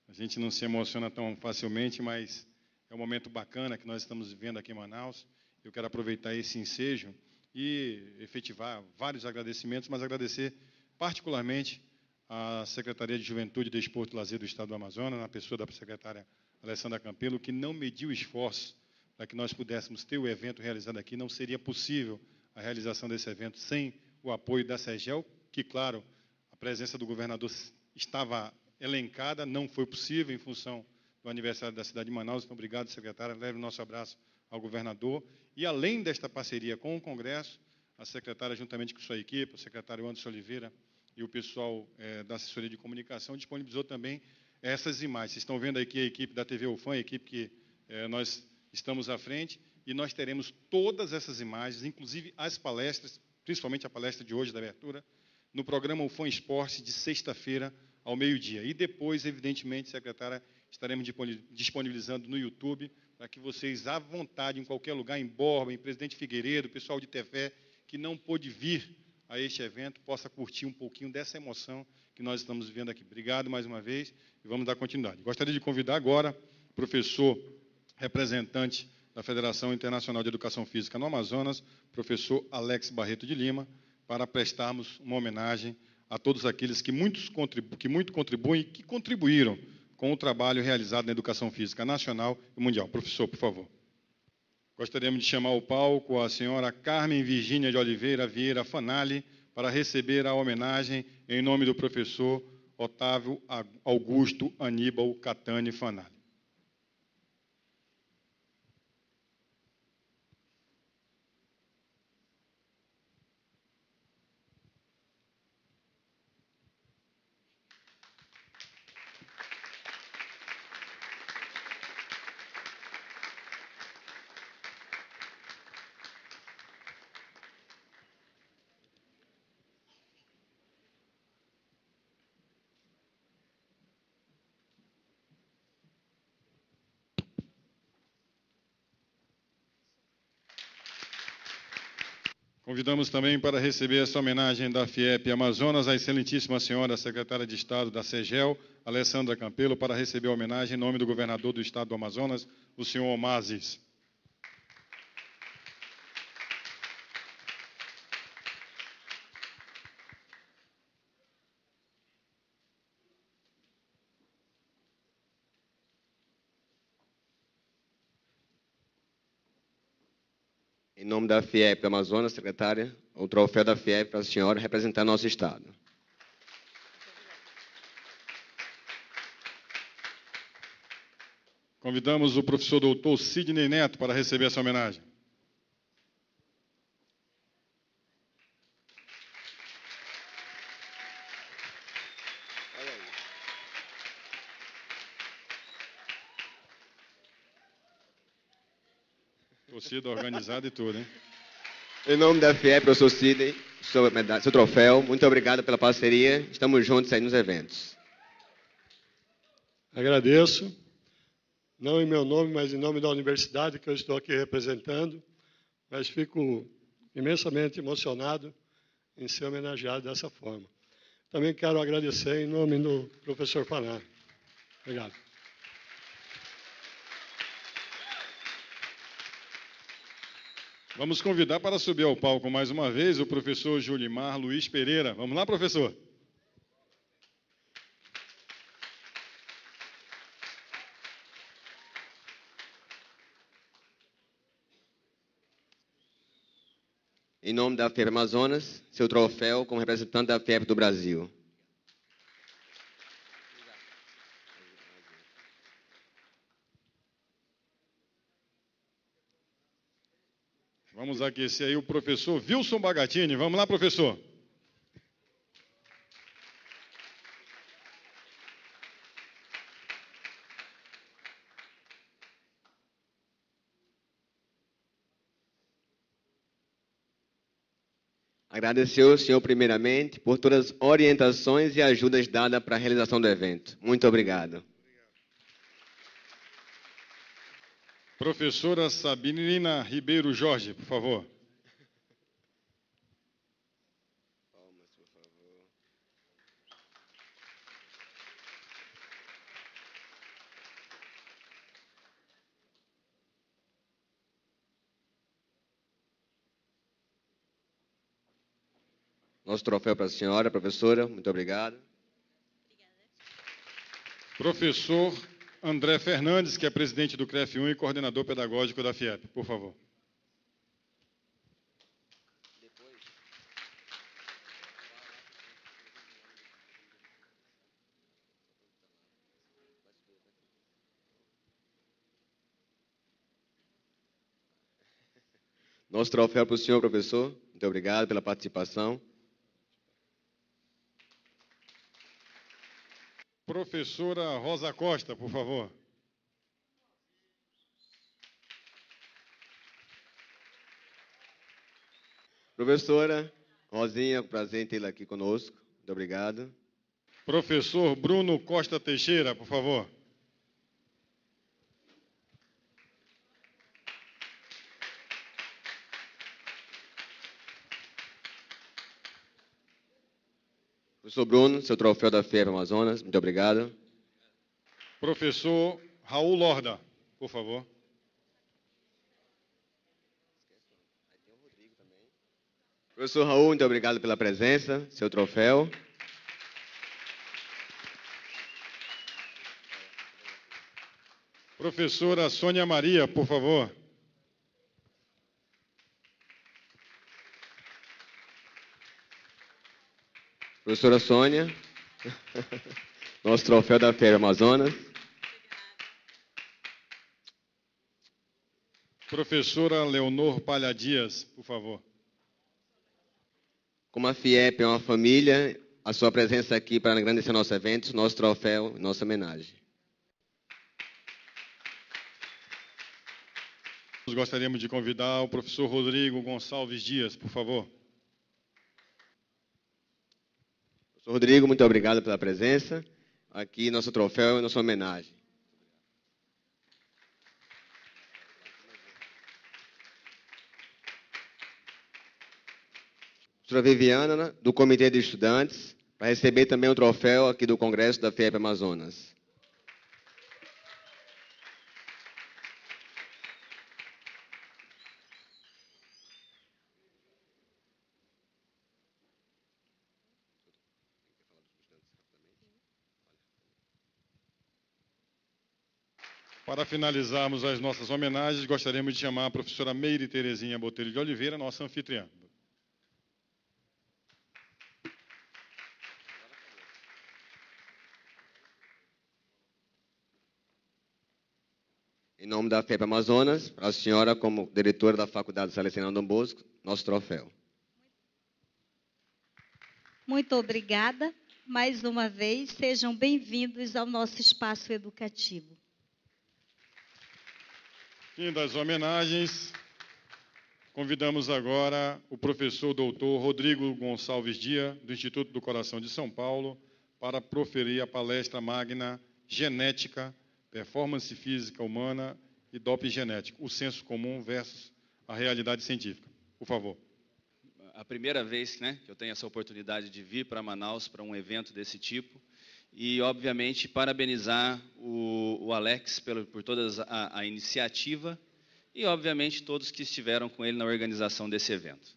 a gente não se emociona tão facilmente, mas é um momento bacana que nós estamos vivendo aqui em Manaus. Eu quero aproveitar esse ensejo e efetivar vários agradecimentos, mas agradecer particularmente à Secretaria de Juventude, Desporto e Lazer do Estado do Amazonas, na pessoa da secretária Alessandra Campelo, que não mediu esforço para que nós pudéssemos ter o evento realizado aqui. Não seria possível a realização desse evento sem o apoio da SEGEL, que, claro, a presença do governador estava elencada, não foi possível em função do aniversário da cidade de Manaus. Então, obrigado, secretária. Leve o nosso abraço ao governador. E, além desta parceria com o Congresso, a secretária, juntamente com sua equipe, o secretário Anderson Oliveira e o pessoal da assessoria de comunicação, disponibilizou também essas imagens. Vocês estão vendo aqui a equipe da TV UFAM, a equipe que nós estamos à frente, e nós teremos todas essas imagens, inclusive as palestras, principalmente a palestra de hoje, da abertura, no programa UFAM Esporte, de sexta-feira, ao meio-dia. E depois, evidentemente, secretária, estaremos disponibilizando no YouTube, para que vocês, à vontade, em qualquer lugar, em Borba, em Presidente Figueiredo, pessoal de Tefé, que não pôde vir a este evento, possa curtir um pouquinho dessa emoção que nós estamos vivendo aqui. Obrigado mais uma vez e vamos dar continuidade. Gostaria de convidar agora o professor representante da Federação Internacional de Educação Física no Amazonas, professor Alex Barreto de Lima, para prestarmos uma homenagem a todos aqueles que muito contribuem e que contribuíram com o trabalho realizado na educação física nacional e mundial. Professor, por favor. Gostaríamos de chamar ao palco a senhora Carmen Virgínia de Oliveira Vieira Fanali para receber a homenagem em nome do professor Otávio Augusto Aníbal Catani Fanali. Convidamos também para receber essa homenagem da FIEP Amazonas a excelentíssima senhora secretária de Estado da CEGEL, Alessandra Campelo, para receber a homenagem em nome do governador do Estado do Amazonas, o senhor Omar Aziz. Em nome da FIEP Amazonas, secretária, o troféu da FIEP para a senhora representar nosso Estado. Convidamos o professor doutor Sidney Neto para receber essa homenagem. Torcida organizada e tudo, hein? Em nome da FIEP, professor Sidney, seu troféu, muito obrigado pela parceria. Estamos juntos aí nos eventos. Agradeço, não em meu nome, mas em nome da universidade que eu estou aqui representando, mas fico imensamente emocionado em ser homenageado dessa forma. Também quero agradecer em nome do professor Fanali. Obrigado. Vamos convidar para subir ao palco mais uma vez o professor Julimar Luiz Pereira. Vamos lá, professor? Em nome da FIEP Amazonas, seu troféu como representante da FIEP do Brasil. Vamos aquecer aí o professor Wilson Bagatini. Vamos lá, professor. Agradecer ao senhor, primeiramente, por todas as orientações e ajudas dadas para a realização do evento. Muito obrigado. Professora Sabina Ribeiro Jorge, por favor. Palmas, por favor. Nosso troféu para a senhora, professora. Muito obrigado. Professor André Fernandes, que é presidente do CREF1 e coordenador pedagógico da FIEP, por favor. Nosso troféu para o senhor, professor. Muito obrigado pela participação. Professora Rosa Costa, por favor. Professora Rosinha, prazer em tê-la aqui conosco. Muito obrigado. Professor Bruno Costa Teixeira, por favor. Professor Bruno, seu troféu da FIEP Amazonas. Muito obrigado. Professor Raul Lorda, por favor. Professor Raul, muito obrigado pela presença, seu troféu. Professora Sônia Maria, por favor. Professora Sônia, nosso troféu da FIEP Amazonas. Professora Leonor Palha Dias, por favor. Como a FIEP é uma família, a sua presença aqui para engrandecer nosso evento, nosso troféu, nossa homenagem. Nós gostaríamos de convidar o professor Rodrigo Gonçalves Dias, por favor. Professor Rodrigo, muito obrigado pela presença. Aqui, nosso troféu e nossa homenagem. Professora Viviana, do Comitê de Estudantes, para receber também o troféu aqui do Congresso da FIEP Amazonas. Para finalizarmos as nossas homenagens, gostaríamos de chamar a professora Meire Terezinha Botelho de Oliveira, nossa anfitriã. Em nome da FIEP Amazonas, para a senhora, como diretora da Faculdade Salesiana Dom Bosco, nosso troféu. Muito obrigada. Mais uma vez, sejam bem-vindos ao nosso espaço educativo. Fim das homenagens. Convidamos agora o professor doutor Rodrigo Gonçalves Dias, do Instituto do Coração de São Paulo, para proferir a palestra magna Genética, Performance Física Humana e Doping Genético, o senso comum versus a realidade científica. Por favor. A primeira vez, né, que eu tenho essa oportunidade de vir para Manaus para um evento desse tipo e, obviamente, parabenizar o Alex por toda a iniciativa e, obviamente, todos que estiveram com ele na organização desse evento.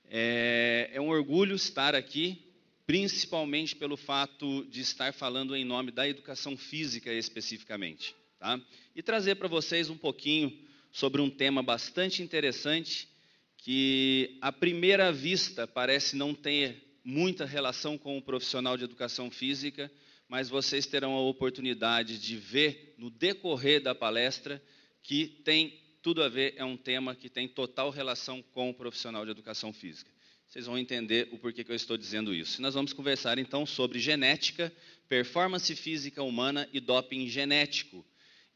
É um orgulho estar aqui, principalmente pelo fato de estar falando em nome da educação física especificamente, tá? E trazer para vocês um pouquinho sobre um tema bastante interessante que, à primeira vista, parece não ter muita relação com o profissional de educação física, mas vocês terão a oportunidade de ver no decorrer da palestra que tem tudo a ver, é um tema que tem total relação com o profissional de educação física. Vocês vão entender o porquê que eu estou dizendo isso. Nós vamos conversar, então, sobre genética, performance física humana e doping genético.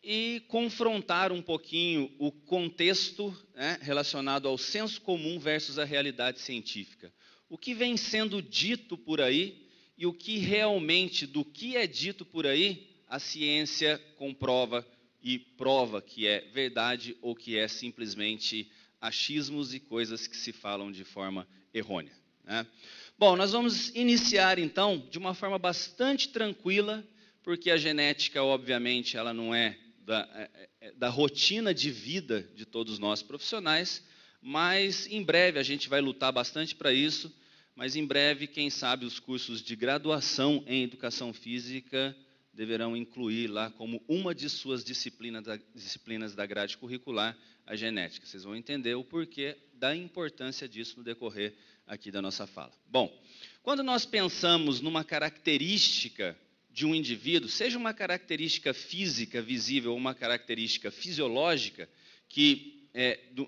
E confrontar um pouquinho o contexto, né, relacionado ao senso comum versus a realidade científica. O que vem sendo dito por aí e o que realmente, do que é dito por aí, a ciência comprova e prova que é verdade ou que é simplesmente achismos e coisas que se falam de forma errônea, né? Bom, nós vamos iniciar, então, de uma forma bastante tranquila, porque a genética, obviamente, ela não é da rotina de vida de todos nós profissionais, mas em breve a gente vai lutar bastante para isso, mas em breve, quem sabe, os cursos de graduação em educação física deverão incluir lá como uma de suas disciplinas da grade curricular a genética. Vocês vão entender o porquê da importância disso no decorrer aqui da nossa fala. Bom, quando nós pensamos numa característica de um indivíduo, seja uma característica física visível ou uma característica fisiológica, que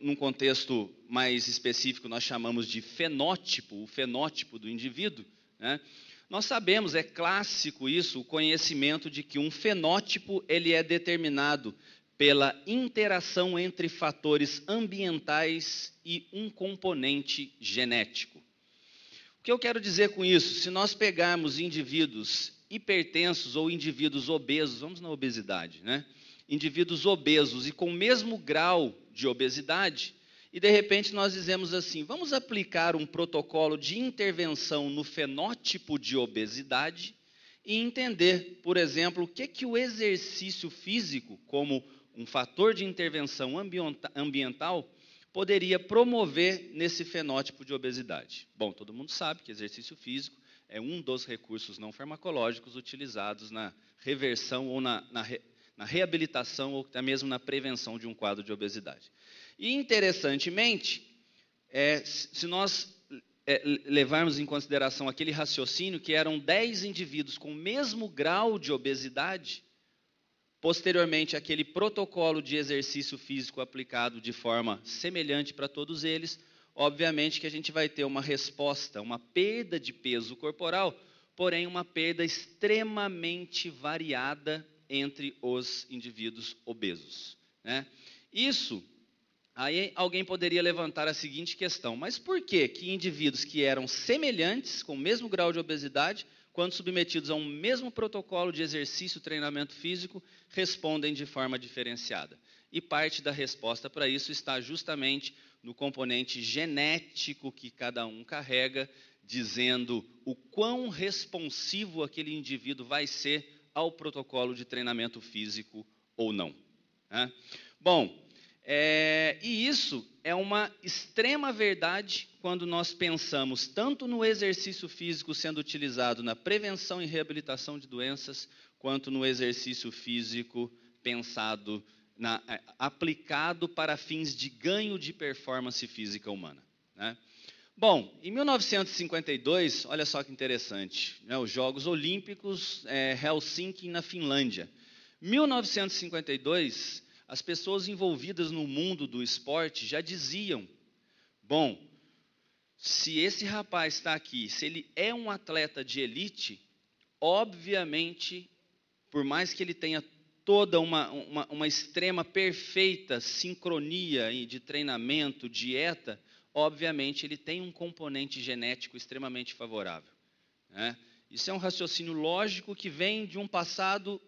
num contexto mais específico nós chamamos de fenótipo, o fenótipo do indivíduo, né? Nós sabemos, é clássico isso, o conhecimento de que um fenótipo ele é determinado pela interação entre fatores ambientais e um componente genético. O que eu quero dizer com isso? Se nós pegarmos indivíduos hipertensos ou indivíduos obesos, vamos na obesidade, né? Indivíduos obesos e com o mesmo grau de obesidade, e de repente nós dizemos assim, vamos aplicar um protocolo de intervenção no fenótipo de obesidade e entender, por exemplo, o que o exercício físico, como um fator de intervenção ambiental, poderia promover nesse fenótipo de obesidade. Bom, todo mundo sabe que exercício físico é um dos recursos não farmacológicos utilizados na reversão ou na reabilitação ou até mesmo na prevenção de um quadro de obesidade. E, interessantemente, se nós levarmos em consideração aquele raciocínio que eram 10 indivíduos com o mesmo grau de obesidade, posteriormente aquele protocolo de exercício físico aplicado de forma semelhante para todos eles, obviamente que a gente vai ter uma resposta, uma perda de peso corporal, porém uma perda extremamente variada entre os indivíduos obesos, né? Isso, aí alguém poderia levantar a seguinte questão, mas por que indivíduos que eram semelhantes, com o mesmo grau de obesidade, quando submetidos a um mesmo protocolo de exercício e treinamento físico, respondem de forma diferenciada? E parte da resposta para isso está justamente no componente genético que cada um carrega, dizendo o quão responsivo aquele indivíduo vai ser ao protocolo de treinamento físico ou não, né? Bom, e isso é uma extrema verdade quando nós pensamos tanto no exercício físico sendo utilizado na prevenção e reabilitação de doenças, quanto no exercício físico pensado, aplicado para fins de ganho de performance física humana, né? Bom, em 1952, olha só que interessante, né, os Jogos Olímpicos, Helsinki, na Finlândia. 1952, as pessoas envolvidas no mundo do esporte já diziam, bom, se esse rapaz está aqui, se ele é um atleta de elite, obviamente, por mais que ele tenha toda uma extrema, perfeita sincronia de treinamento, dieta, obviamente ele tem um componente genético extremamente favorável, né? Isso é um raciocínio lógico que vem de um passado,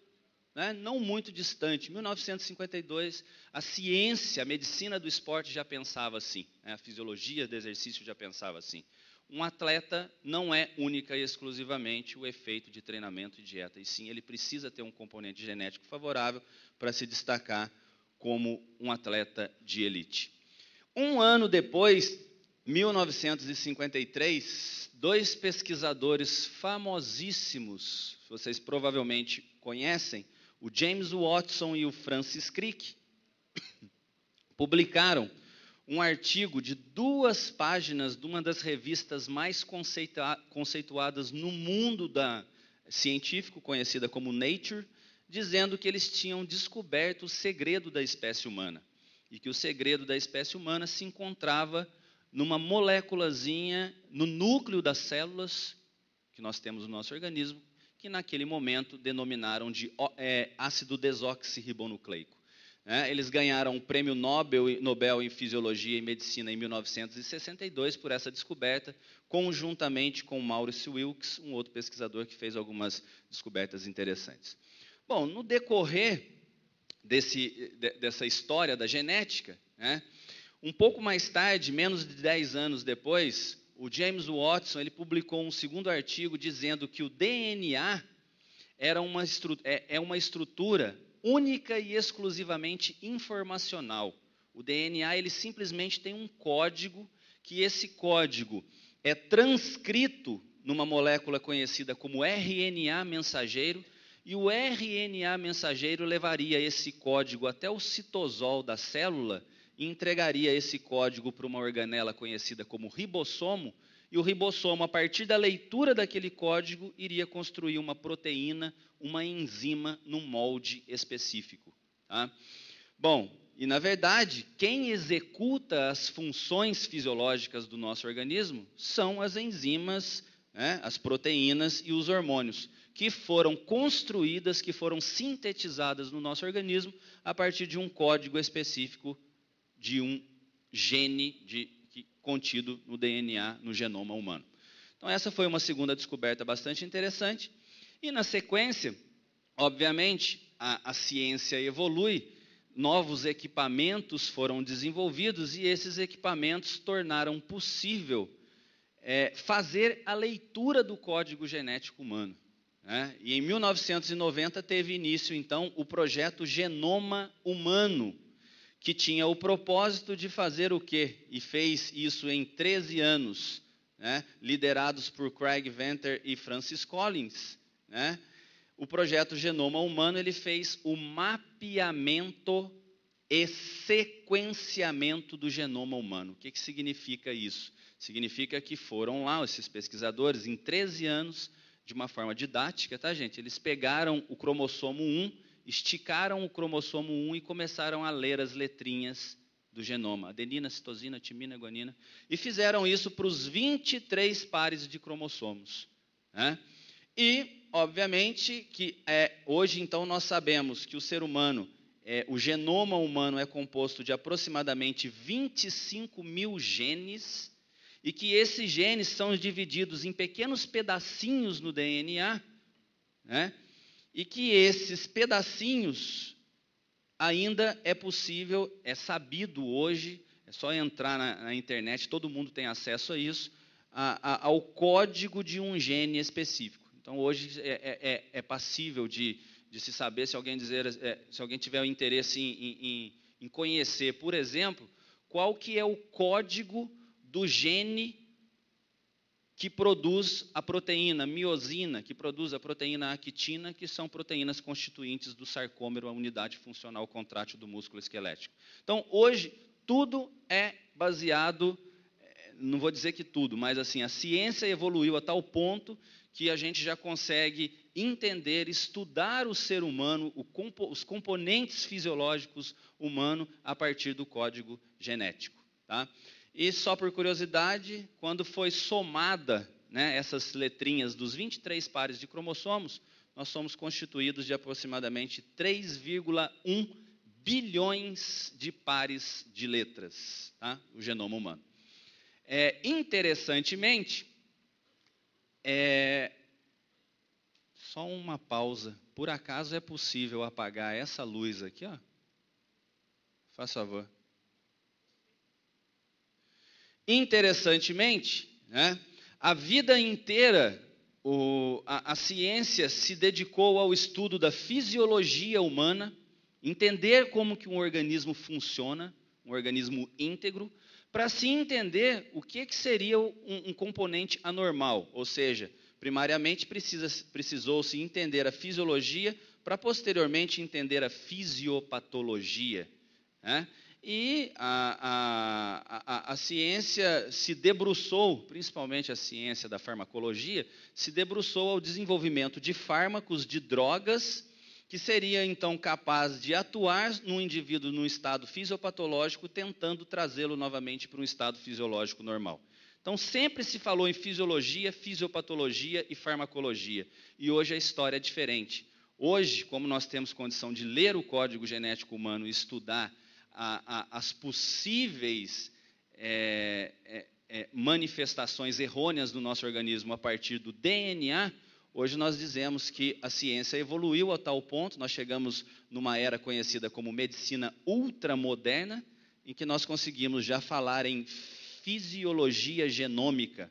né, não muito distante. 1952, a ciência, a medicina do esporte já pensava assim, né, a fisiologia do exercício já pensava assim. Um atleta não é única e exclusivamente o efeito de treinamento e dieta, e sim, ele precisa ter um componente genético favorável para se destacar como um atleta de elite. Um ano depois, 1953, dois pesquisadores famosíssimos, vocês provavelmente conhecem, o James Watson e o Francis Crick, publicaram um artigo de 2 páginas de uma das revistas mais conceituadas no mundo científico, conhecida como Nature, dizendo que eles tinham descoberto o segredo da espécie humana. E que o segredo da espécie humana se encontrava numa moléculazinha no núcleo das células que nós temos no nosso organismo, que naquele momento denominaram de ácido desoxirribonucleico. Eles ganharam o prêmio Nobel em Fisiologia e Medicina em 1962 por essa descoberta, conjuntamente com Maurice Wilkes, um outro pesquisador que fez algumas descobertas interessantes. Bom, no decorrer dessa história da genética, né, um pouco mais tarde, menos de 10 anos depois, o James Watson ele publicou um segundo artigo dizendo que o DNA é uma estrutura única e exclusivamente informacional. O DNA ele simplesmente tem um código, que esse código é transcrito numa molécula conhecida como RNA mensageiro, e o RNA mensageiro levaria esse código até o citosol da célula e entregaria esse código para uma organela conhecida como ribossomo, e o ribossomo, a partir da leitura daquele código, iria construir uma proteína, uma enzima, num molde específico, tá? Bom, e na verdade, quem executa as funções fisiológicas do nosso organismo são as enzimas, né, as proteínas e os hormônios, que foram construídas, que foram sintetizadas no nosso organismo a partir de um código específico de um gene contido no DNA, no genoma humano. Então, essa foi uma segunda descoberta bastante interessante. E, na sequência, obviamente, a ciência evolui, novos equipamentos foram desenvolvidos e esses equipamentos tornaram possível fazer a leitura do código genético humano, né? E em 1990 teve início, então, o projeto Genoma Humano, que tinha o propósito de fazer o quê? E fez isso em 13 anos, né? Liderados por Craig Venter e Francis Collins, né? O projeto Genoma Humano, ele fez o mapeamento e sequenciamento do genoma humano. O que significa isso? Significa que foram lá esses pesquisadores, em 13 anos, de uma forma didática, tá, gente? Eles pegaram o cromossomo 1, esticaram o cromossomo 1 e começaram a ler as letrinhas do genoma, adenina, citosina, timina, guanina, e fizeram isso para os 23 pares de cromossomos, né? E, obviamente, que hoje, então, nós sabemos que o ser humano, o genoma humano é composto de aproximadamente 25 mil genes, e que esses genes são divididos em pequenos pedacinhos no DNA, né? E que esses pedacinhos ainda é possível, é sabido hoje, é só entrar na internet, todo mundo tem acesso a isso, ao código de um gene específico. Então, hoje é passível de se saber, se alguém tiver o interesse em conhecer, por exemplo, qual que é o código do gene que produz a proteína miosina, que produz a proteína actina, que são proteínas constituintes do sarcômero, a unidade funcional contrátil do músculo esquelético. Então, hoje, tudo é baseado, não vou dizer que tudo, mas assim, a ciência evoluiu a tal ponto que a gente já consegue entender, estudar o ser humano, os componentes fisiológicos humanos a partir do código genético, tá? E só por curiosidade, quando foi somada, né, essas letrinhas dos 23 pares de cromossomos, nós somos constituídos de aproximadamente 3,1 bilhões de pares de letras, tá? O genoma humano. Interessantemente, só uma pausa. Por acaso é possível apagar essa luz aqui, ó? Faz favor. Interessantemente, né, a vida inteira a ciência se dedicou ao estudo da fisiologia humana, entender como que um organismo funciona, um organismo íntegro, para se entender o que seria um componente anormal, ou seja, primariamente precisou-se entender a fisiologia para posteriormente entender a fisiopatologia, né? E a ciência se debruçou, principalmente a ciência da farmacologia, se debruçou ao desenvolvimento de fármacos, de drogas, que seria então capaz de atuar num indivíduo num estado fisiopatológico, tentando trazê-lo novamente para um estado fisiológico normal. Então sempre se falou em fisiologia, fisiopatologia e farmacologia, e hoje a história é diferente. Hoje, como nós temos condição de ler o código genético humano e estudar as possíveis manifestações errôneas do nosso organismo a partir do DNA, hoje nós dizemos que a ciência evoluiu a tal ponto, nós chegamos numa era conhecida como medicina ultramoderna, em que nós conseguimos já falar em fisiologia genômica,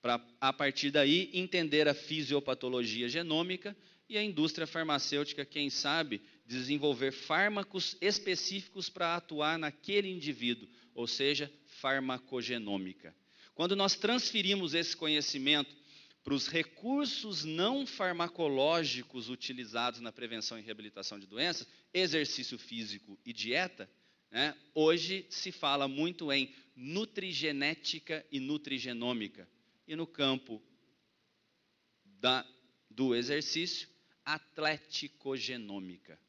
para, a partir daí, entender a fisiopatologia genômica e a indústria farmacêutica, quem sabe, desenvolver fármacos específicos para atuar naquele indivíduo, ou seja, farmacogenômica. Quando nós transferimos esse conhecimento para os recursos não farmacológicos utilizados na prevenção e reabilitação de doenças, exercício físico e dieta, né, hoje se fala muito em nutrigenética e nutrigenômica. E no campo do exercício, atleticogenômica.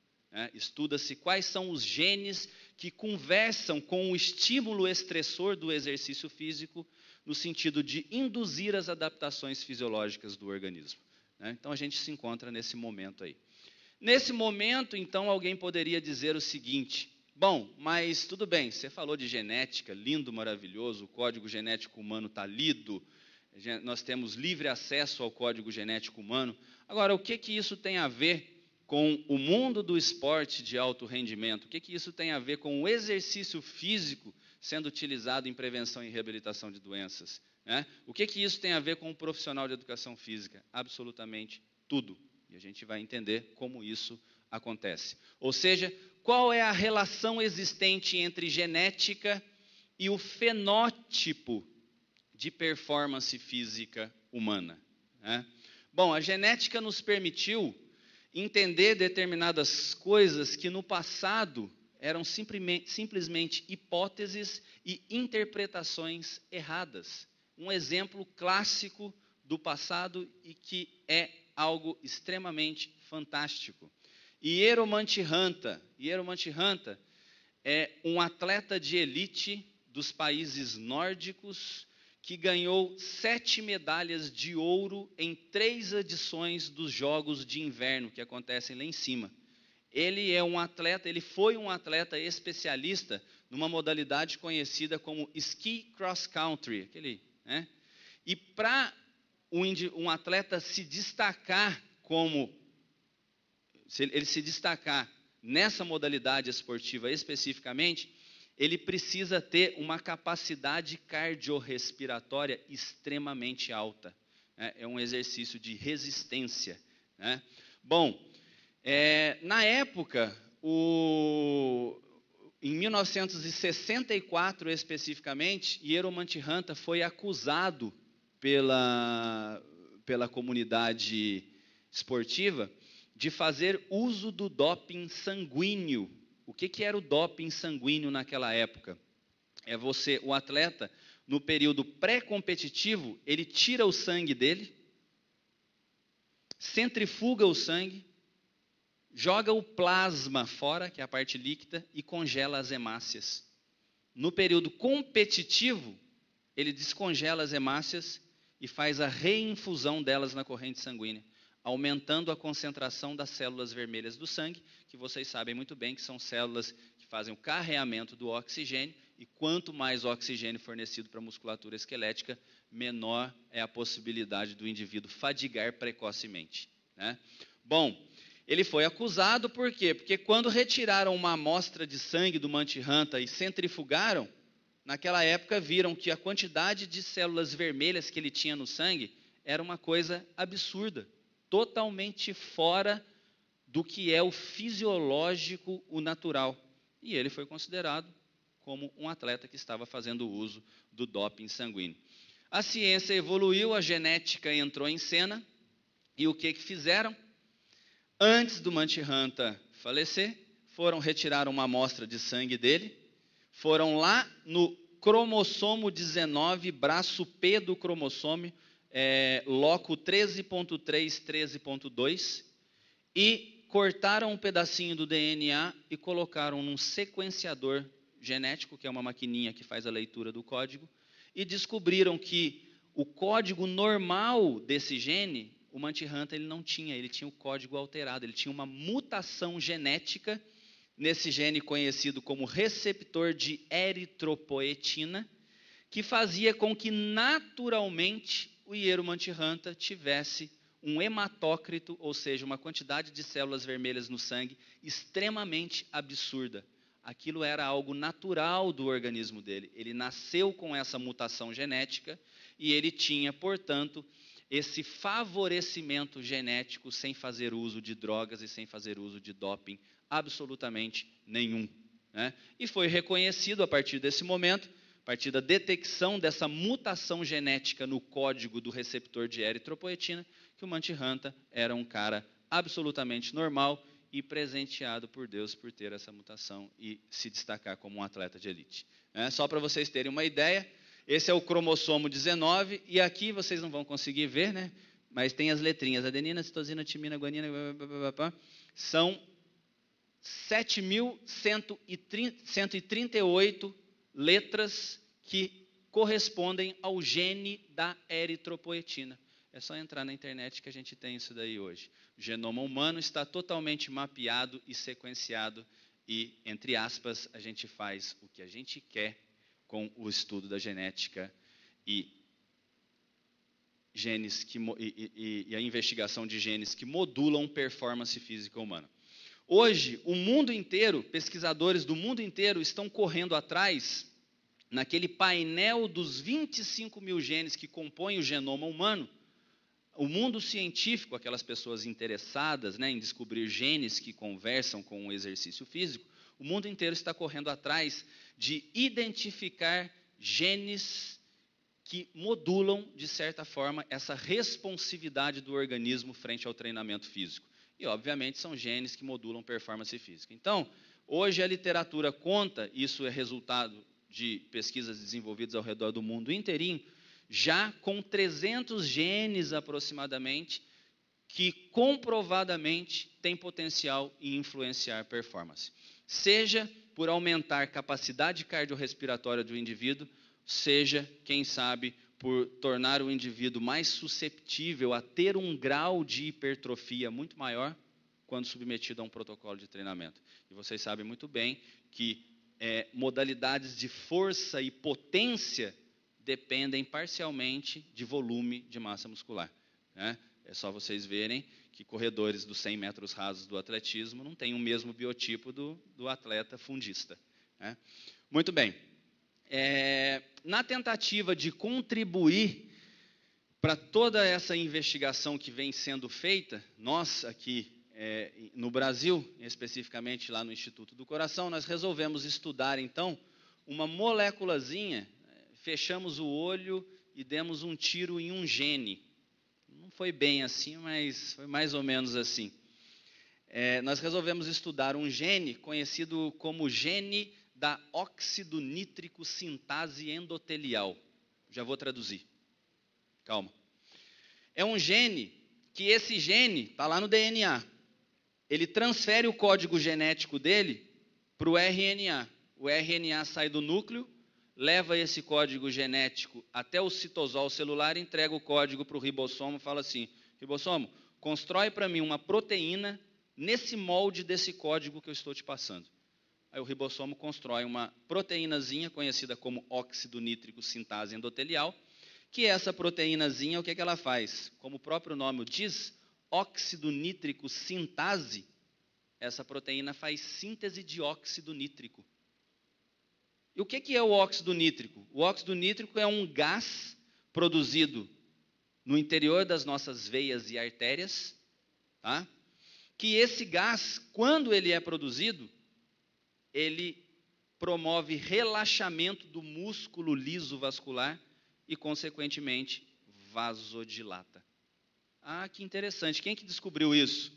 Estuda-se quais são os genes que conversam com o estímulo estressor do exercício físico no sentido de induzir as adaptações fisiológicas do organismo. Então, a gente se encontra nesse momento aí. Nesse momento, então, alguém poderia dizer o seguinte: bom, mas tudo bem, você falou de genética, lindo, maravilhoso, o código genético humano está lido, nós temos livre acesso ao código genético humano. Agora, o que isso tem a ver com o mundo do esporte de alto rendimento? O que isso tem a ver com o exercício físico sendo utilizado em prevenção e reabilitação de doenças? Né? O que isso tem a ver com o profissional de educação física? Absolutamente tudo. E a gente vai entender como isso acontece. Ou seja, qual é a relação existente entre genética e o fenótipo de performance física humana? Né? Bom, a genética nos permitiu entender determinadas coisas que no passado eram simplesmente hipóteses e interpretações erradas. Um exemplo clássico do passado e que é algo extremamente fantástico. Hieromanti-Hanta é um atleta de elite dos países nórdicos que ganhou 7 medalhas de ouro em 3 edições dos Jogos de Inverno que acontecem lá em cima. Ele foi um atleta especialista numa modalidade conhecida como ski cross country, né? E para um atleta se destacar nessa modalidade esportiva especificamente, ele precisa ter uma capacidade cardiorrespiratória extremamente alta. Né? É um exercício de resistência. Né? Bom, na época, em 1964 especificamente, Hieromanti-Hanta foi acusado pela comunidade esportiva de fazer uso do doping sanguíneo. O que era o doping sanguíneo naquela época? O atleta, no período pré-competitivo, ele tira o sangue dele, centrifuga o sangue, joga o plasma fora, que é a parte líquida, e congela as hemácias. No período competitivo, ele descongela as hemácias e faz a reinfusão delas na corrente sanguínea, aumentando a concentração das células vermelhas do sangue, que vocês sabem muito bem que são células que fazem o carreamento do oxigênio, e quanto mais oxigênio fornecido para a musculatura esquelética, menor é a possibilidade do indivíduo fadigar precocemente. Né? Bom, ele foi acusado por quê? Porque quando retiraram uma amostra de sangue do Manti-Hanta e centrifugaram, naquela época viram que a quantidade de células vermelhas que ele tinha no sangue era uma coisa absurda, totalmente fora do que é o fisiológico, o natural. E ele foi considerado como um atleta que estava fazendo uso do doping sanguíneo. A ciência evoluiu, a genética entrou em cena, e o que fizeram? Antes do Manti-Hanta falecer, foram retirar uma amostra de sangue dele, foram lá no cromossomo 19, braço P do cromossomo, loco 13.3, 13.2, e cortaram um pedacinho do DNA e colocaram num sequenciador genético, que é uma maquininha que faz a leitura do código, e descobriram que o código normal desse gene, o Manti-Hanta ele não tinha, ele tinha o código alterado, ele tinha uma mutação genética nesse gene conhecido como receptor de eritropoetina, que fazia com que naturalmente o Hieromanti-Hanta tivesse um hematócrito, ou seja, uma quantidade de células vermelhas no sangue extremamente absurda. Aquilo era algo natural do organismo dele. Ele nasceu com essa mutação genética e ele tinha, portanto, esse favorecimento genético sem fazer uso de drogas e sem fazer uso de doping absolutamente nenhum. Né? E foi reconhecido a partir desse momento, a partir da detecção dessa mutação genética no código do receptor de eritropoetina, que o Manti-Hanta era um cara absolutamente normal e presenteado por Deus por ter essa mutação e se destacar como um atleta de elite. Só para vocês terem uma ideia, esse é o cromossomo 19, e aqui vocês não vão conseguir ver, né? Mas tem as letrinhas, adenina, citosina, timina, guanina, são 7.138 letras que correspondem ao gene da eritropoetina. É só entrar na internet que a gente tem isso daí hoje. O genoma humano está totalmente mapeado e sequenciado e, entre aspas, a gente faz o que a gente quer com o estudo da genética e genes e a investigação de genes que modulam performance física humana. Hoje, o mundo inteiro, pesquisadores do mundo inteiro estão correndo atrás, naquele painel dos 25 mil genes que compõem o genoma humano. O mundo científico, aquelas pessoas interessadas, né, em descobrir genes que conversam com o exercício físico, o mundo inteiro está correndo atrás de identificar genes que modulam, de certa forma, essa responsividade do organismo frente ao treinamento físico. E, obviamente, são genes que modulam performance física. Então, hoje a literatura conta, isso é resultado de pesquisas desenvolvidas ao redor do mundo inteirinho, já com 300 genes aproximadamente, que comprovadamente têm potencial em influenciar performance. Seja por aumentar capacidade cardiorrespiratória do indivíduo, seja, quem sabe, por tornar o indivíduo mais susceptível a ter um grau de hipertrofia muito maior quando submetido a um protocolo de treinamento. E vocês sabem muito bem que modalidades de força e potência dependem parcialmente de volume de massa muscular, né? É só vocês verem que corredores dos 100 metros rasos do atletismo não têm o mesmo biotipo do atleta fundista, né? Muito bem. Na tentativa de contribuir para toda essa investigação que vem sendo feita, nós aqui no Brasil, especificamente lá no Instituto do Coração, nós resolvemos estudar, então, uma moléculazinha, fechamos o olho e demos um tiro em um gene. Não foi bem assim, mas foi mais ou menos assim. Nós resolvemos estudar um gene conhecido como gene da óxido nítrico sintase endotelial. Já vou traduzir. Calma. É um gene que esse gene está lá no DNA. Ele transfere o código genético dele para o RNA. O RNA sai do núcleo, leva esse código genético até o citosol celular, entrega o código para o ribossomo e fala assim: ribossomo, constrói para mim uma proteína nesse molde desse código que eu estou te passando. Aí o ribossomo constrói uma proteínazinha conhecida como óxido nítrico sintase endotelial, que essa proteínazinha, o que ela faz? Como o próprio nome diz, óxido nítrico sintase, essa proteína faz síntese de óxido nítrico. E o que é o óxido nítrico? O óxido nítrico é um gás produzido no interior das nossas veias e artérias, tá? Que esse gás, quando ele é produzido, ele promove relaxamento do músculo liso vascular e, consequentemente, vasodilata. Ah, que interessante. Quem que descobriu isso?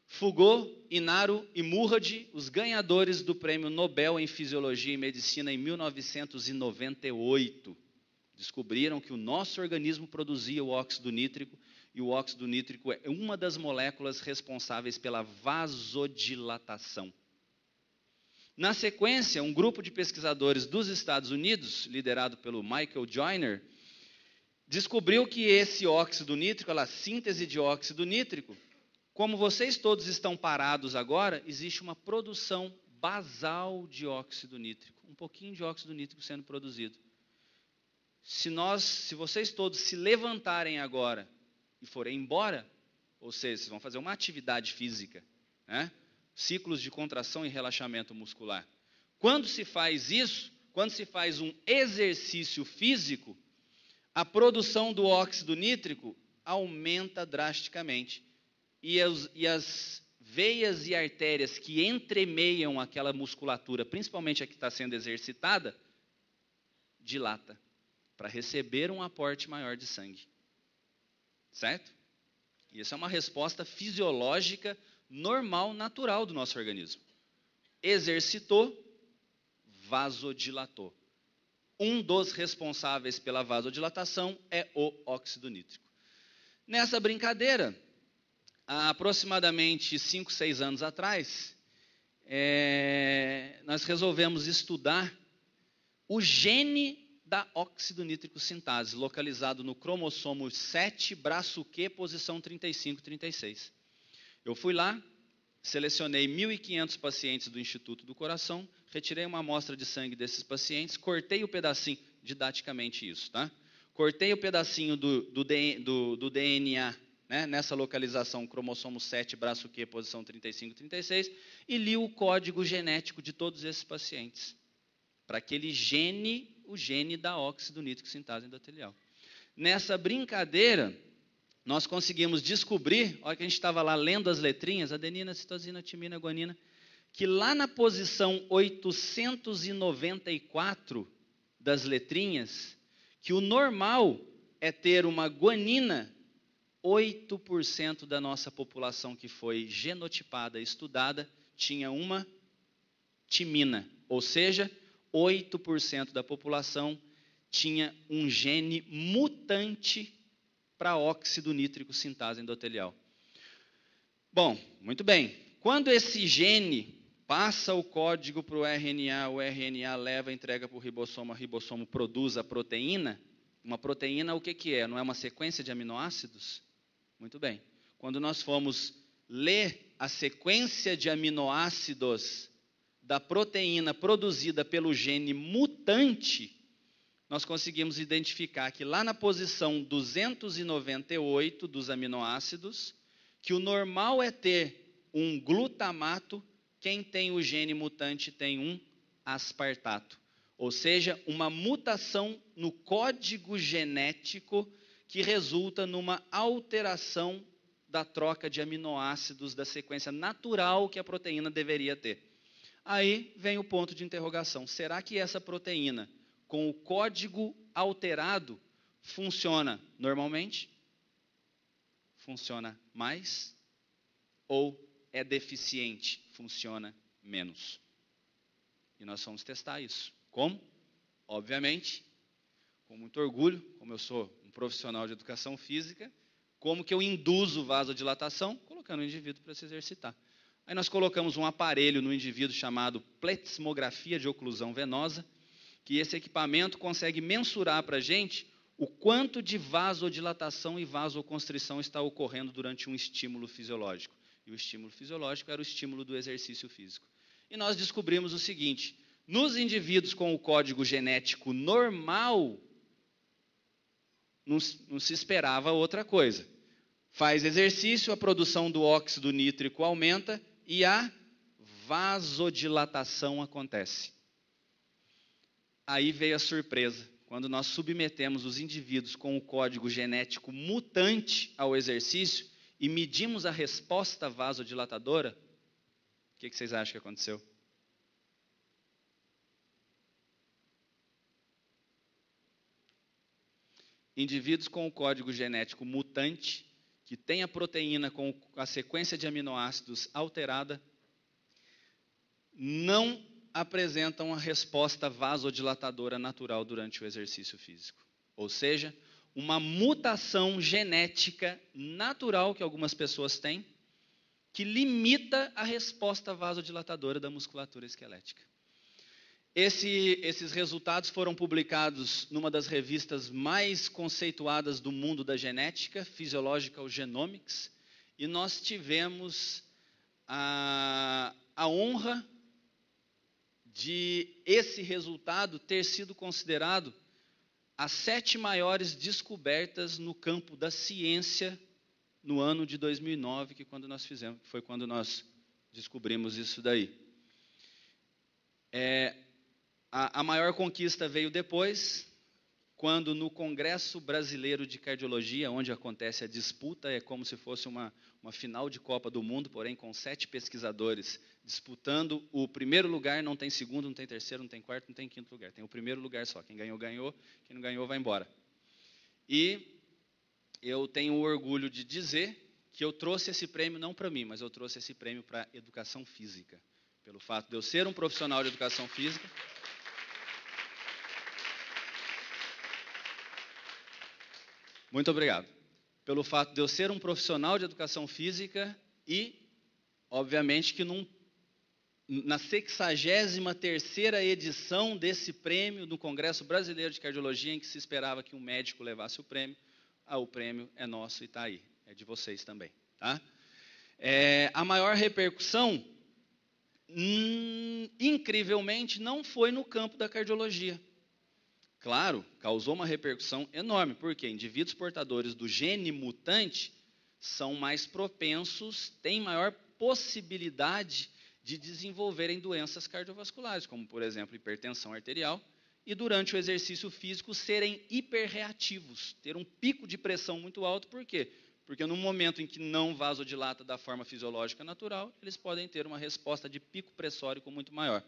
Foucault, Inaro e Murad, os ganhadores do Prêmio Nobel em Fisiologia e Medicina em 1998. Descobriram que o nosso organismo produzia o óxido nítrico, e o óxido nítrico é uma das moléculas responsáveis pela vasodilatação. Na sequência, um grupo de pesquisadores dos Estados Unidos, liderado pelo Michael Joyner, descobriu que esse óxido nítrico, a síntese de óxido nítrico, como vocês todos estão parados agora, existe uma produção basal de óxido nítrico, um pouquinho de óxido nítrico sendo produzido. Se vocês todos se levantarem agora e forem embora, ou seja, vocês vão fazer uma atividade física, né? Ciclos de contração e relaxamento muscular. Quando se faz isso, quando se faz um exercício físico, a produção do óxido nítrico aumenta drasticamente. E as veias e artérias que entremeiam aquela musculatura, principalmente a que está sendo exercitada, dilata, para receber um aporte maior de sangue. Certo? E essa é uma resposta fisiológica normal, natural do nosso organismo. Exercitou, vasodilatou. Um dos responsáveis pela vasodilatação é o óxido nítrico. Nessa brincadeira, há aproximadamente 5, 6 anos atrás, nós resolvemos estudar o gene da óxido nítrico sintase, localizado no cromossomo 7, braço Q, posição 35 e 36. Eu fui lá, selecionei 1.500 pacientes do Instituto do Coração, retirei uma amostra de sangue desses pacientes, cortei o pedacinho, didaticamente isso, tá? cortei o pedacinho do DNA, né, nessa localização, cromossomo 7, braço Q, posição 35 e 36, e li o código genético de todos esses pacientes, para aquele gene, o gene da óxido nítrico sintase endotelial. Nessa brincadeira, nós conseguimos descobrir, olha que a gente estava lá lendo as letrinhas, adenina, citosina, timina, guanina, que lá na posição 894 das letrinhas, que o normal é ter uma guanina, 8% da nossa população que foi genotipada e estudada tinha uma timina, ou seja, 8% da população tinha um gene mutante para óxido nítrico sintase endotelial. Bom, muito bem. Quando esse gene passa o código para o RNA leva, entrega para o ribossomo produz a proteína. Uma proteína, o que é? Não é uma sequência de aminoácidos? Muito bem. Quando nós fomos ler a sequência de aminoácidos da proteína produzida pelo gene mutante, nós conseguimos identificar que lá na posição 298 dos aminoácidos, que o normal é ter um glutamato, quem tem o gene mutante tem um aspartato. Ou seja, uma mutação no código genético que resulta numa alteração da troca de aminoácidos da sequência natural que a proteína deveria ter. Aí vem o ponto de interrogação. Será que essa proteína, com o código alterado, funciona normalmente? Funciona mais? Ou é deficiente? Funciona menos? E nós vamos testar isso. Como? Obviamente, com muito orgulho, como eu sou um profissional de educação física, como que eu induzo vasodilatação? Colocando o indivíduo para se exercitar. Aí nós colocamos um aparelho no indivíduo chamado plethysmografia de oclusão venosa, que esse equipamento consegue mensurar para a gente o quanto de vasodilatação e vasoconstrição está ocorrendo durante um estímulo fisiológico. E o estímulo fisiológico era o estímulo do exercício físico. E nós descobrimos o seguinte: nos indivíduos com o código genético normal, não se esperava outra coisa. Faz exercício, a produção do óxido nítrico aumenta e a vasodilatação acontece. Aí veio a surpresa. Quando nós submetemos os indivíduos com o código genético mutante ao exercício e medimos a resposta vasodilatadora, o que vocês acham que aconteceu? Indivíduos com o código genético mutante, que tem a proteína com a sequência de aminoácidos alterada, não apresentam a resposta vasodilatadora natural durante o exercício físico. Ou seja, uma mutação genética natural que algumas pessoas têm, que limita a resposta vasodilatadora da musculatura esquelética. Esses resultados foram publicados numa das revistas mais conceituadas do mundo da genética, Physiological Genomics, e nós tivemos a honra de esse resultado ter sido considerado as 7 maiores descobertas no campo da ciência no ano de 2009, que foi quando nós descobrimos isso daí. A maior conquista veio depois, quando no Congresso Brasileiro de Cardiologia, onde acontece a disputa, é como se fosse uma final de Copa do Mundo, porém com 7 pesquisadores disputando o primeiro lugar, não tem segundo, não tem terceiro, não tem quarto, não tem quinto lugar, tem o primeiro lugar só, quem ganhou, ganhou, quem não ganhou, vai embora. E eu tenho o orgulho de dizer que eu trouxe esse prêmio não para mim, mas eu trouxe esse prêmio para a educação física, pelo fato de eu ser um profissional de educação física. Muito obrigado. Pelo fato de eu ser um profissional de educação física e, obviamente, que na 63ª edição desse prêmio no Congresso Brasileiro de Cardiologia, em que se esperava que um médico levasse o prêmio é nosso e está aí, é de vocês também. Tá? A maior repercussão, incrivelmente, não foi no campo da cardiologia. claro, causou uma repercussão enorme, porque indivíduos portadores do gene mutante são mais propensos, têm maior possibilidade de desenvolverem doenças cardiovasculares, como, por exemplo, hipertensão arterial, e durante o exercício físico serem hiperreativos, ter um pico de pressão muito alto. Por quê? Porque no momento em que não vasodilata da forma fisiológica natural, eles podem ter uma resposta de pico pressórico muito maior,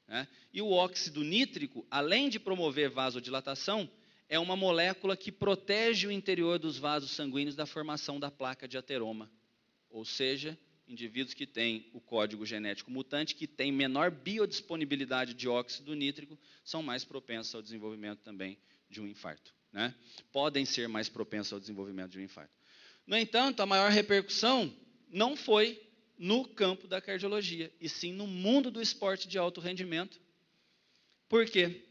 né? E o óxido nítrico, além de promover vasodilatação, é uma molécula que protege o interior dos vasos sanguíneos da formação da placa de ateroma. Ou seja, indivíduos que têm o código genético mutante, que têm menor biodisponibilidade de óxido nítrico, são mais propensos ao desenvolvimento também de um infarto, né? Podem ser mais propensos ao desenvolvimento de um infarto. No entanto, a maior repercussão não foi no campo da cardiologia, e sim no mundo do esporte de alto rendimento. Por quê?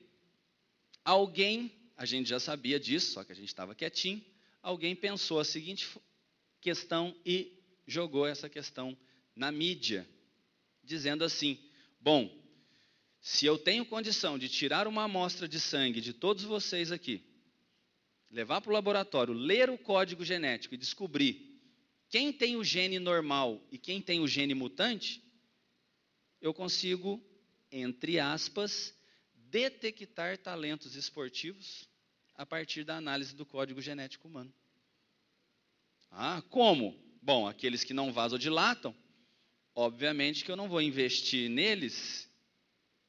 Alguém, a gente já sabia disso, só que a gente estava quietinho, alguém pensou a seguinte questão e jogou essa questão na mídia, dizendo assim: bom, se eu tenho condição de tirar uma amostra de sangue de todos vocês aqui, levar para o laboratório, ler o código genético e descobrir quem tem o gene normal e quem tem o gene mutante, eu consigo, entre aspas, detectar talentos esportivos a partir da análise do código genético humano. Ah, como? Bom, aqueles que não vasodilatam, obviamente que eu não vou investir neles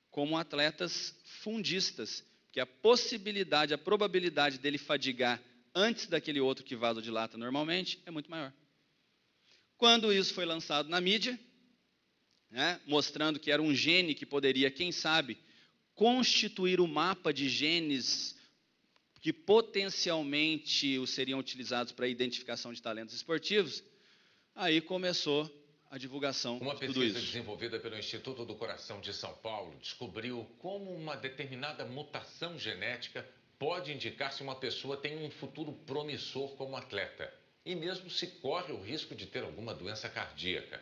como atletas fundistas, porque a possibilidade, a probabilidade dele fadigar antes daquele outro que vasodilata normalmente é muito maior. Quando isso foi lançado na mídia, né, mostrando que era um gene que poderia, quem sabe, constituir o mapa de genes que potencialmente seriam utilizados para a identificação de talentos esportivos, aí começou a divulgação de tudo isso. Uma pesquisa desenvolvida pelo Instituto do Coração de São Paulo descobriu como uma determinada mutação genética pode indicar se uma pessoa tem um futuro promissor como atleta, e mesmo se corre o risco de ter alguma doença cardíaca.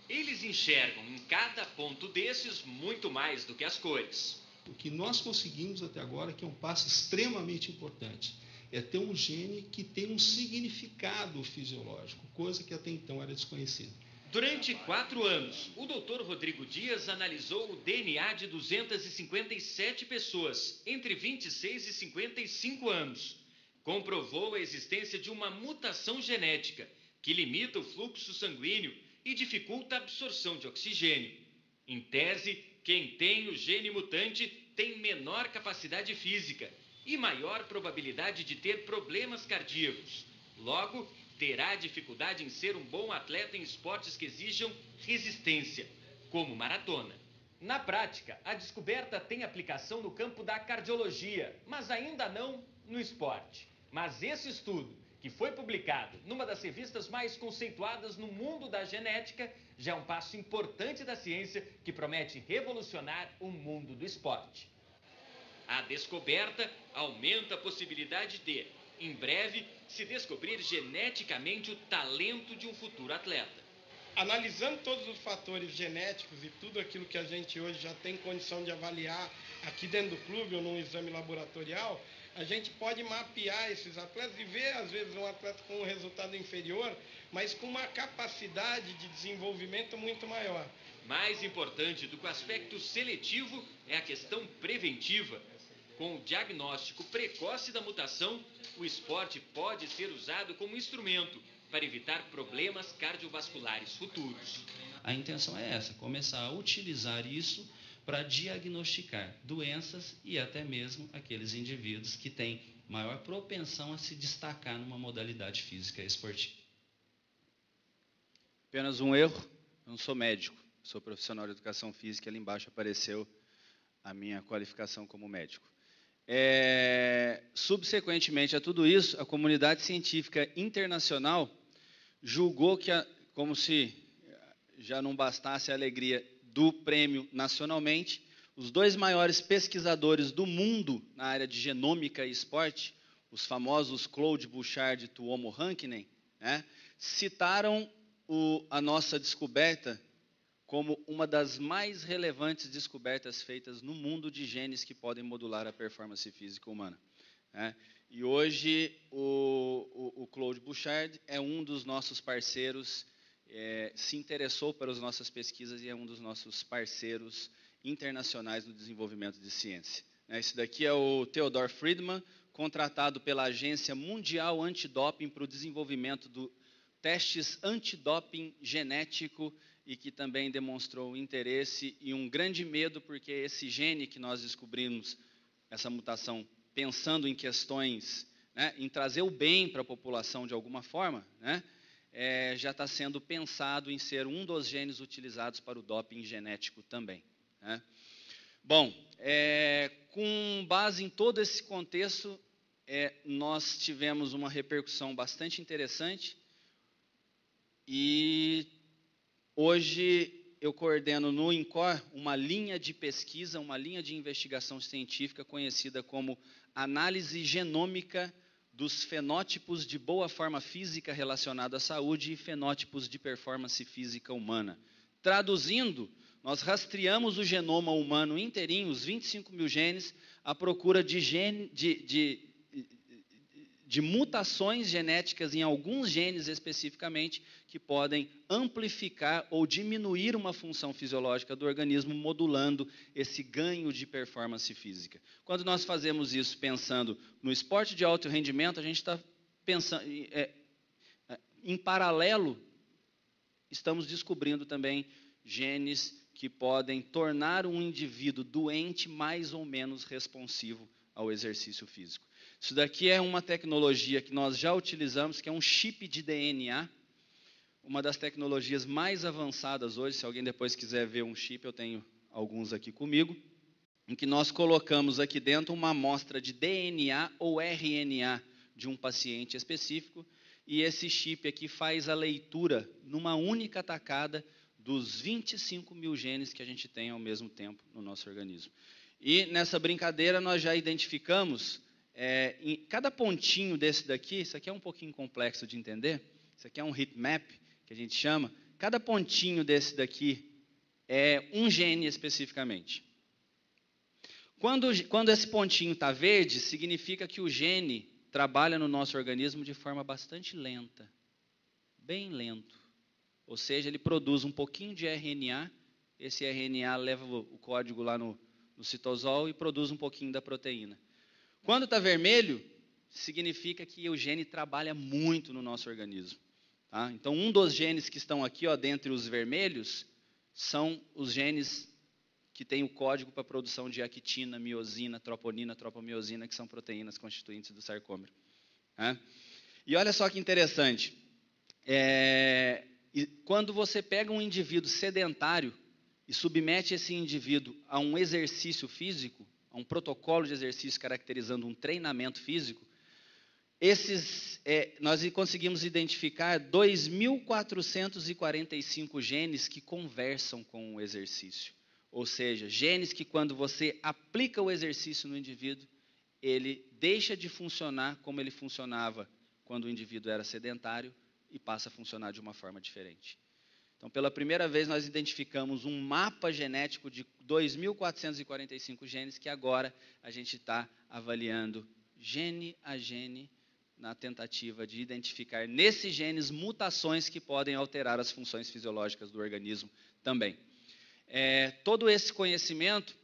Eles enxergam em cada ponto desses muito mais do que as cores. O que nós conseguimos até agora, que é um passo extremamente importante, é ter um gene que tem um significado fisiológico, coisa que até então era desconhecida. Durante 4 anos, o Dr. Rodrigo Dias analisou o DNA de 257 pessoas, entre 26 e 55 anos. Comprovou a existência de uma mutação genética que limita o fluxo sanguíneo e dificulta a absorção de oxigênio. Em tese, quem tem o gene mutante tem menor capacidade física e maior probabilidade de ter problemas cardíacos. Logo, terá dificuldade em ser um bom atleta em esportes que exijam resistência, como maratona. Na prática, a descoberta tem aplicação no campo da cardiologia, mas ainda não no esporte. Mas esse estudo, que foi publicado numa das revistas mais conceituadas no mundo da genética, já é um passo importante da ciência que promete revolucionar o mundo do esporte. A descoberta aumenta a possibilidade de, em breve, se descobrir geneticamente o talento de um futuro atleta. Analisando todos os fatores genéticos e tudo aquilo que a gente hoje já tem condição de avaliar aqui dentro do clube ou num exame laboratorial, a gente pode mapear esses atletas e ver, às vezes, um atleta com um resultado inferior, mas com uma capacidade de desenvolvimento muito maior. Mais importante do que o aspecto seletivo é a questão preventiva. Com o diagnóstico precoce da mutação, o esporte pode ser usado como instrumento para evitar problemas cardiovasculares futuros. A intenção é essa, começar a utilizar isso para diagnosticar doenças e até mesmo aqueles indivíduos que têm maior propensão a se destacar numa modalidade física esportiva. Apenas um erro, eu não sou médico, sou profissional de educação física, ali embaixo apareceu a minha qualificação como médico. Subsequentemente a tudo isso, a comunidade científica internacional julgou que, como se já não bastasse a alegria do prêmio nacionalmente, os 2 maiores pesquisadores do mundo na área de genômica e esporte, os famosos Claude Bouchard e Tuomo Hankinen, né, citaram a nossa descoberta como uma das mais relevantes descobertas feitas no mundo de genes que podem modular a performance física humana. E hoje o Claude Bouchard é um dos nossos parceiros, se interessou pelas nossas pesquisas e é um dos nossos parceiros internacionais no desenvolvimento de ciência. Esse daqui é o Theodore Friedman, contratado pela Agência Mundial Antidoping para o desenvolvimento de testes antidoping genético e que também demonstrou interesse e um grande medo, porque esse gene que nós descobrimos, essa mutação, pensando em questões, em trazer o bem para a população de alguma forma, já está sendo pensado em ser um dos genes utilizados para o doping genético também. Bom, com base em todo esse contexto, nós tivemos uma repercussão bastante interessante e hoje eu coordeno no INCOR uma linha de pesquisa, uma linha de investigação científica conhecida como análise genômica dos fenótipos de boa forma física relacionada à saúde e fenótipos de performance física humana. Traduzindo, nós rastreamos o genoma humano inteirinho, os 25 mil genes, à procura de mutações genéticas em alguns genes especificamente que podem amplificar ou diminuir uma função fisiológica do organismo, modulando esse ganho de performance física. Quando nós fazemos isso pensando no esporte de alto rendimento, a gente está pensando, em paralelo, estamos descobrindo também genes que podem tornar um indivíduo doente mais ou menos responsivo ao exercício físico. Isso daqui é uma tecnologia que nós já utilizamos, que é um chip de DNA, uma das tecnologias mais avançadas hoje. Se alguém depois quiser ver um chip, eu tenho alguns aqui comigo, em que nós colocamos aqui dentro uma amostra de DNA ou RNA de um paciente específico, e esse chip aqui faz a leitura numa única tacada dos 25 mil genes que a gente tem ao mesmo tempo no nosso organismo. E nessa brincadeira nós já identificamos, em cada pontinho desse daqui, isso aqui é um pouquinho complexo de entender, isso aqui é um heat map, que a gente chama, cada pontinho desse daqui é um gene especificamente. Quando esse pontinho está verde, significa que o gene trabalha no nosso organismo de forma bastante lenta, bem lento. Ou seja, ele produz um pouquinho de RNA, esse RNA leva o código lá no citosol e produz um pouquinho da proteína. Quando está vermelho, significa que o gene trabalha muito no nosso organismo. Tá? Então, um dos genes que estão aqui, dentre os vermelhos, são os genes que têm o código para a produção de actina, miosina, troponina, tropomiosina, que são proteínas constituintes do sarcômero. Tá? E olha só que interessante. Quando você pega um indivíduo sedentário e submete esse indivíduo a um exercício físico, a um protocolo de exercício caracterizando um treinamento físico, nós conseguimos identificar 2.445 genes que conversam com o exercício. Ou seja, genes que quando você aplica o exercício no indivíduo, ele deixa de funcionar como ele funcionava quando o indivíduo era sedentário e passa a funcionar de uma forma diferente. Então, pela primeira vez, nós identificamos um mapa genético de 2.445 genes que agora a gente está avaliando gene a gene na tentativa de identificar nesses genes mutações que podem alterar as funções fisiológicas do organismo também. Todo esse conhecimento,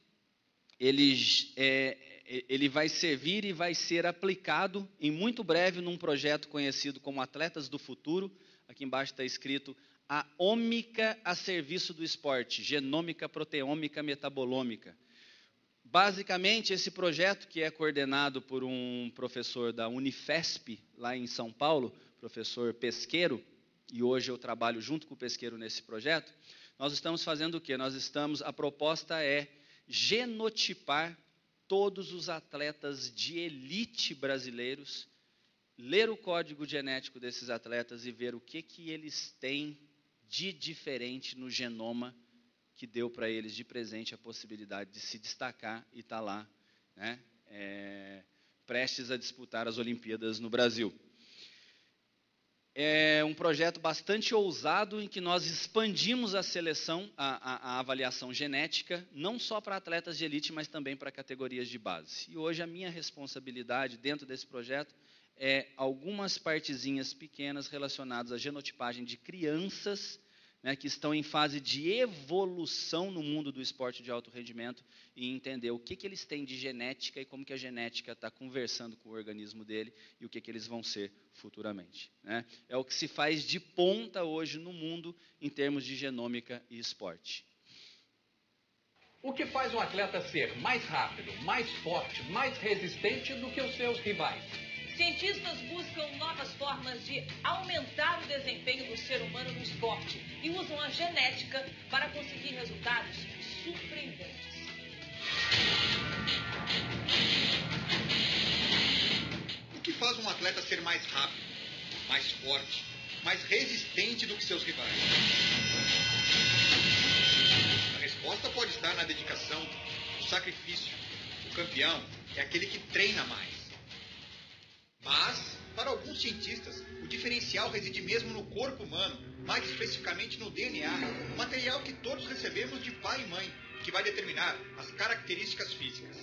ele vai servir e vai ser aplicado em muito breve num projeto conhecido como Atletas do Futuro. Aqui embaixo está escrito a ômica a serviço do esporte, genômica, proteômica, metabolômica. Basicamente, esse projeto, que é coordenado por um professor da Unifesp, lá em São Paulo, professor Pesqueiro, e hoje eu trabalho junto com o Pesqueiro nesse projeto, nós estamos fazendo o quê? A proposta é genotipar todos os atletas de elite brasileiros, ler o código genético desses atletas e ver o que eles têm de diferente no genoma que deu para eles de presente a possibilidade de se destacar e estar lá, né, prestes a disputar as Olimpíadas no Brasil. é um projeto bastante ousado em que nós expandimos a seleção, a avaliação genética, não só para atletas de elite, mas também para categorias de base. E hoje a minha responsabilidade dentro desse projeto é algumas partezinhas pequenas relacionadas à genotipagem de crianças, né, que estão em fase de evolução no mundo do esporte de alto rendimento e entender o que eles têm de genética e como que a genética está conversando com o organismo dele e o que eles vão ser futuramente, né? É o que se faz de ponta hoje no mundo em termos de genômica e esporte. O que faz um atleta ser mais rápido, mais forte, mais resistente do que os seus rivais? Cientistas buscam novas formas de aumentar o desempenho do ser humano no esporte e usam a genética para conseguir resultados surpreendentes. O que faz um atleta ser mais rápido, mais forte, mais resistente do que seus rivais? A resposta pode estar na dedicação, no sacrifício. O campeão é aquele que treina mais. Mas, para alguns cientistas, o diferencial reside mesmo no corpo humano, mais especificamente no DNA, material que todos recebemos de pai e mãe, que vai determinar as características físicas.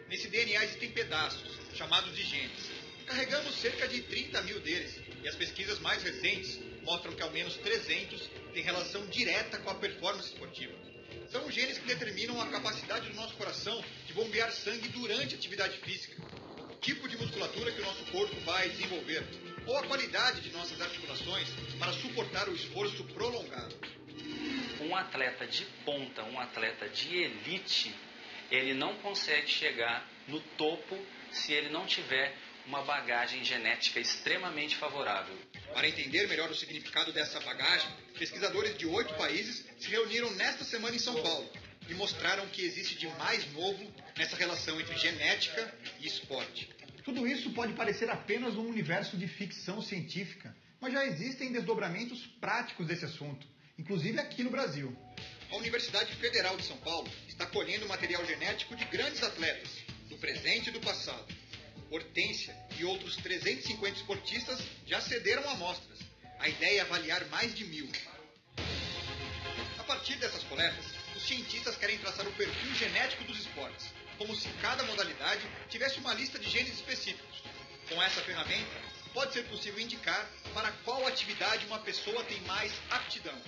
Nesse DNA existem pedaços, chamados de genes. Carregamos cerca de 30 mil deles, e as pesquisas mais recentes mostram que ao menos 300 têm relação direta com a performance esportiva. São os genes que determinam a capacidade do nosso coração de bombear sangue durante a atividade física, tipo de musculatura que o nosso corpo vai desenvolver, ou a qualidade de nossas articulações para suportar o esforço prolongado. Um atleta de ponta, um atleta de elite, ele não consegue chegar no topo se ele não tiver uma bagagem genética extremamente favorável. Para entender melhor o significado dessa bagagem, pesquisadores de 8 países se reuniram nesta semana em São Paulo e mostraram que existe de mais novo nessa relação entre genética e esporte. Tudo isso pode parecer apenas um universo de ficção científica, mas já existem desdobramentos práticos desse assunto, inclusive aqui no Brasil. A Universidade Federal de São Paulo está colhendo material genético de grandes atletas, do presente e do passado. Hortência e outros 350 esportistas já cederam amostras. A ideia é avaliar mais de 1000. A partir dessas coletas, os cientistas querem traçar o perfil genético dos esportes, como se cada modalidade tivesse uma lista de genes específicos. Com essa ferramenta, pode ser possível indicar para qual atividade uma pessoa tem mais aptidão.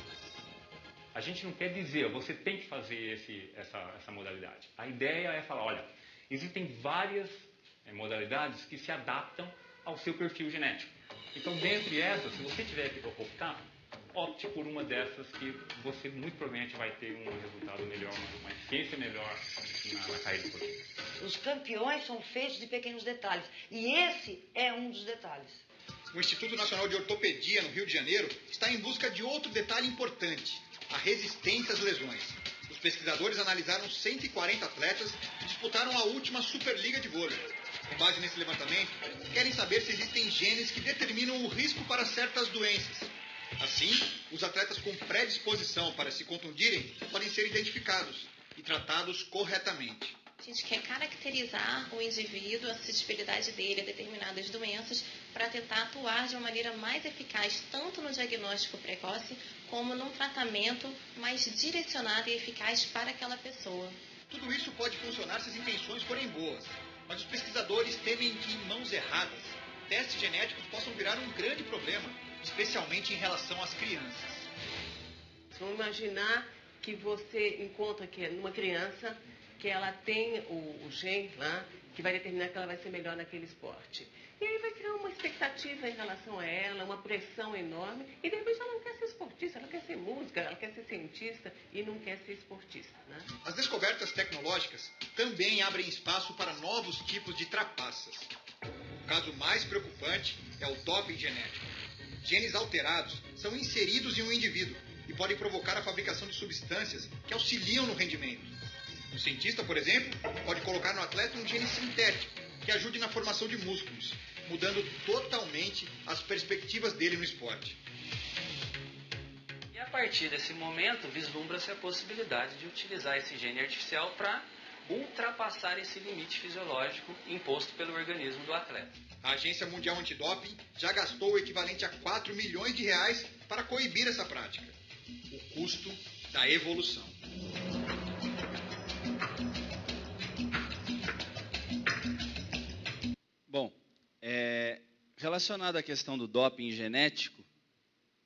A gente não quer dizer, você tem que fazer essa modalidade. A ideia é falar, olha, existem várias modalidades que se adaptam ao seu perfil genético. Então, dentre essas, se você tiver que optar, opte por uma dessas que você muito provavelmente vai ter um resultado melhor, uma eficiência melhor na carreira esportiva. Os campeões são feitos de pequenos detalhes, e esse é um dos detalhes. O Instituto Nacional de Ortopedia, no Rio de Janeiro, está em busca de outro detalhe importante, a resistência às lesões. Os pesquisadores analisaram 140 atletas que disputaram a última Superliga de vôlei. Com base nesse levantamento, querem saber se existem genes que determinam o risco para certas doenças. Assim, os atletas com predisposição para se contundirem podem ser identificados e tratados corretamente. A gente quer caracterizar o indivíduo, a suscetibilidade dele a determinadas doenças, para tentar atuar de uma maneira mais eficaz, tanto no diagnóstico precoce, como num tratamento mais direcionado e eficaz para aquela pessoa. Tudo isso pode funcionar se as intenções forem boas, mas os pesquisadores temem que, em mãos erradas, testes genéticos possam virar um grande problema, especialmente em relação às crianças. Vamos imaginar que você encontra que numa criança que ela tem o gene lá, que vai determinar que ela vai ser melhor naquele esporte. E aí vai criar uma expectativa em relação a ela, uma pressão enorme, e de repente ela não quer ser esportista, ela quer ser música, ela quer ser cientista e não quer ser esportista, né? As descobertas tecnológicas também abrem espaço para novos tipos de trapaças. O caso mais preocupante é o doping genético. Genes alterados são inseridos em um indivíduo e podem provocar a fabricação de substâncias que auxiliam no rendimento. Um cientista, por exemplo, pode colocar no atleta um gene sintético que ajude na formação de músculos, mudando totalmente as perspectivas dele no esporte. E a partir desse momento, vislumbra-se a possibilidade de utilizar esse gene artificial para ultrapassar esse limite fisiológico imposto pelo organismo do atleta. A Agência Mundial Antidoping já gastou o equivalente a 4 milhões de reais para coibir essa prática. O custo da evolução. Bom, relacionado à questão do doping genético,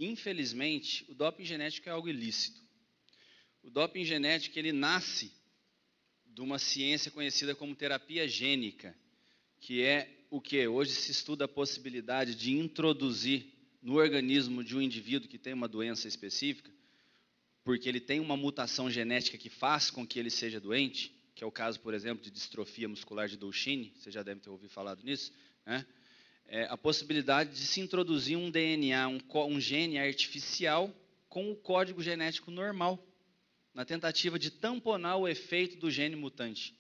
infelizmente, o doping genético é algo ilícito. O doping genético, ele nasce de uma ciência conhecida como terapia gênica, que é o que hoje se estuda a possibilidade de introduzir no organismo de um indivíduo que tem uma doença específica, porque ele tem uma mutação genética que faz com que ele seja doente, que é o caso, por exemplo, de distrofia muscular de Duchenne, você já deve ter ouvido falar nisso, né? A possibilidade de se introduzir um DNA, um gene artificial com o código genético normal, na tentativa de tamponar o efeito do gene mutante.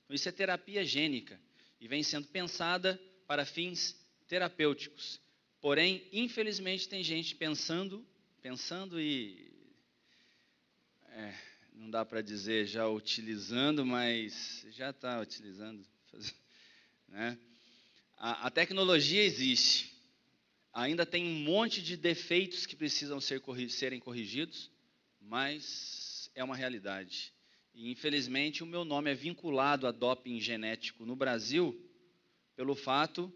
Então, isso é terapia gênica e vem sendo pensada para fins terapêuticos. Porém, infelizmente, tem gente pensando e... não dá para dizer já utilizando, mas já está utilizando, né? A tecnologia existe, ainda tem um monte de defeitos que precisam serem corrigidos, mas é uma realidade. E, infelizmente, o meu nome é vinculado a doping genético no Brasil pelo fato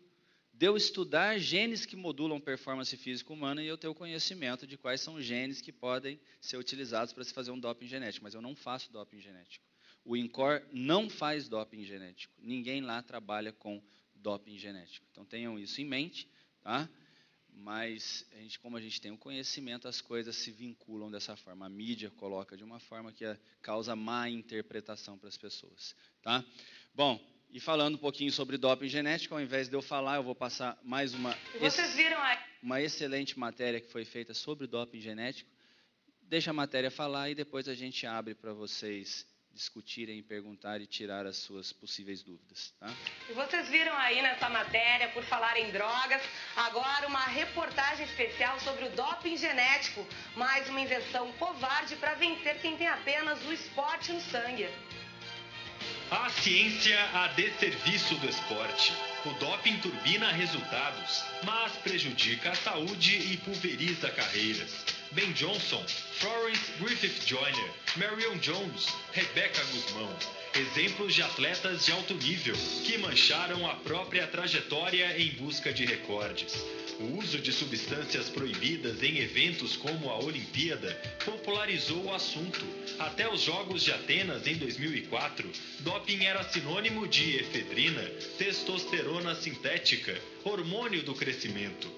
de eu estudar genes que modulam performance física humana e eu ter o conhecimento de quais são os genes que podem ser utilizados para se fazer um doping genético, mas eu não faço doping genético. O INCOR não faz doping genético, ninguém lá trabalha com doping genético. Então tenham isso em mente, tá? Mas como a gente tem o conhecimento, as coisas se vinculam dessa forma. A mídia coloca de uma forma que causa má interpretação para as pessoas, tá? Bom, e falando um pouquinho sobre doping genético, ao invés de eu falar, eu vou passar mais uma excelente matéria que foi feita sobre doping genético. Deixa a matéria falar e depois a gente abre para vocês discutirem, perguntar e tirar as suas possíveis dúvidas, tá? E vocês viram aí nessa matéria, por falar em drogas, agora uma reportagem especial sobre o doping genético, mais uma invenção covarde para vencer quem tem apenas o esporte no sangue. A ciência a desserviço do esporte. O doping turbina resultados, mas prejudica a saúde e pulveriza carreiras. Ben Johnson, Florence Griffith Joyner, Marion Jones, Rebecca Guzmão. Exemplos de atletas de alto nível que mancharam a própria trajetória em busca de recordes. O uso de substâncias proibidas em eventos como a Olimpíada popularizou o assunto. Até os Jogos de Atenas, em 2004, doping era sinônimo de efedrina, testosterona sintética, hormônio do crescimento.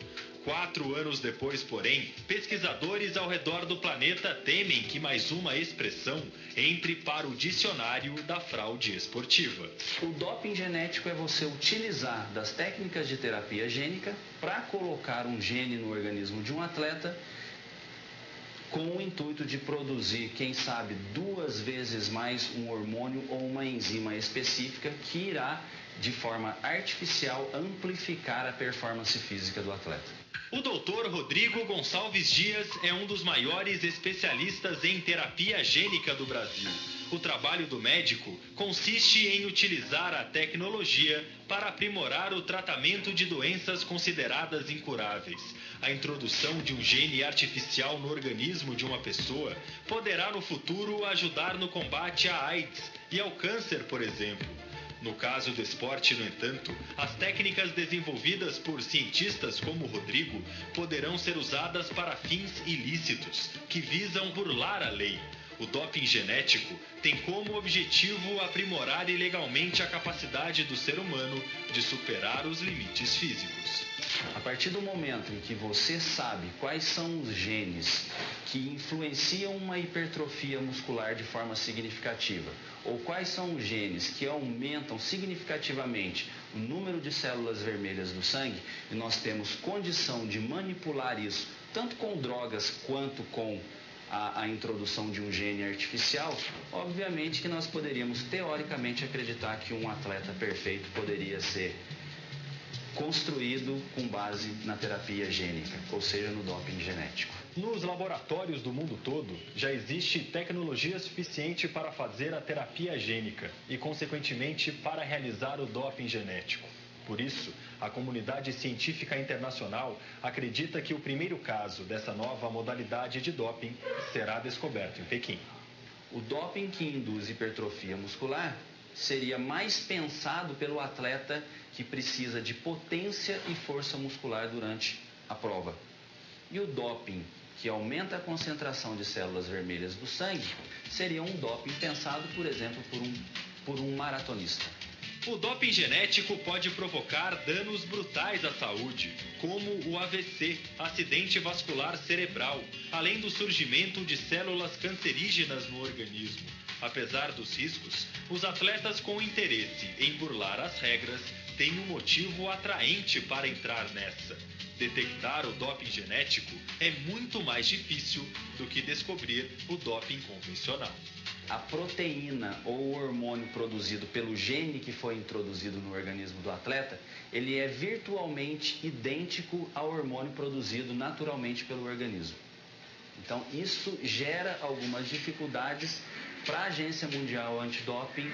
4 anos depois, porém, pesquisadores ao redor do planeta temem que mais uma expressão entre para o dicionário da fraude esportiva. O doping genético é você utilizar das técnicas de terapia gênica para colocar um gene no organismo de um atleta com o intuito de produzir, quem sabe, 2 vezes mais um hormônio ou uma enzima específica que irá, de forma artificial, amplificar a performance física do atleta. O Dr. Rodrigo Gonçalves Dias é um dos maiores especialistas em terapia gênica do Brasil. O trabalho do médico consiste em utilizar a tecnologia para aprimorar o tratamento de doenças consideradas incuráveis. A introdução de um gene artificial no organismo de uma pessoa poderá no futuro ajudar no combate à AIDS e ao câncer, por exemplo. No caso do esporte, no entanto, as técnicas desenvolvidas por cientistas como Rodrigo poderão ser usadas para fins ilícitos, que visam burlar a lei. O doping genético tem como objetivo aprimorar ilegalmente a capacidade do ser humano de superar os limites físicos. A partir do momento em que você sabe quais são os genes que influenciam uma hipertrofia muscular de forma significativa, ou quais são os genes que aumentam significativamente o número de células vermelhas do sangue, e nós temos condição de manipular isso, tanto com drogas quanto com a introdução de um gene artificial, obviamente que nós poderíamos teoricamente acreditar que um atleta perfeito poderia ser construído com base na terapia gênica, ou seja, no doping genético. Nos laboratórios do mundo todo, já existe tecnologia suficiente para fazer a terapia gênica e, consequentemente, para realizar o doping genético. Por isso, a comunidade científica internacional acredita que o primeiro caso dessa nova modalidade de doping será descoberto em Pequim. O doping que induz hipertrofia muscular seria mais pensado pelo atleta que precisa de potência e força muscular durante a prova. E o doping que aumenta a concentração de células vermelhas do sangue seria um doping pensado, por exemplo, por um maratonista. O doping genético pode provocar danos brutais à saúde, como o AVC, acidente vascular cerebral, além do surgimento de células cancerígenas no organismo. Apesar dos riscos, os atletas com interesse em burlar as regras têm um motivo atraente para entrar nessa. Detectar o doping genético é muito mais difícil do que descobrir o doping convencional. A proteína ou o hormônio produzido pelo gene que foi introduzido no organismo do atleta, ele é virtualmente idêntico ao hormônio produzido naturalmente pelo organismo. Então, isso gera algumas dificuldades para a Agência Mundial Antidoping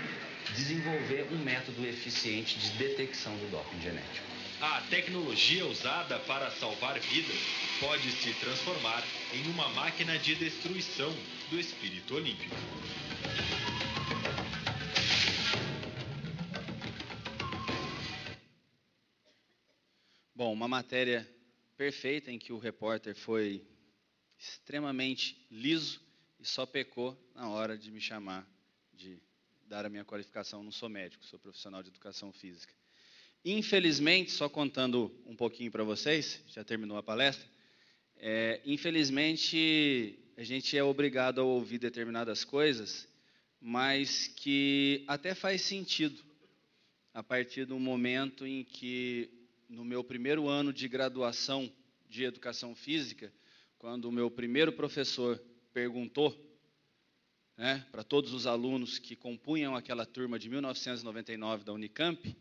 desenvolver um método eficiente de detecção do doping genético. A tecnologia usada para salvar vidas pode se transformar em uma máquina de destruição do espírito olímpico. Bom, uma matéria perfeita em que o repórter foi extremamente liso e só pecou na hora de me chamar, de dar a minha qualificação. Não sou médico, sou profissional de educação física. Infelizmente, só contando um pouquinho para vocês, já terminou a palestra, infelizmente a gente é obrigado a ouvir determinadas coisas, mas que até faz sentido a partir do momento em que, no meu primeiro ano de graduação de educação física, quando o meu primeiro professor perguntou, para todos os alunos que compunham aquela turma de 1999 da Unicamp,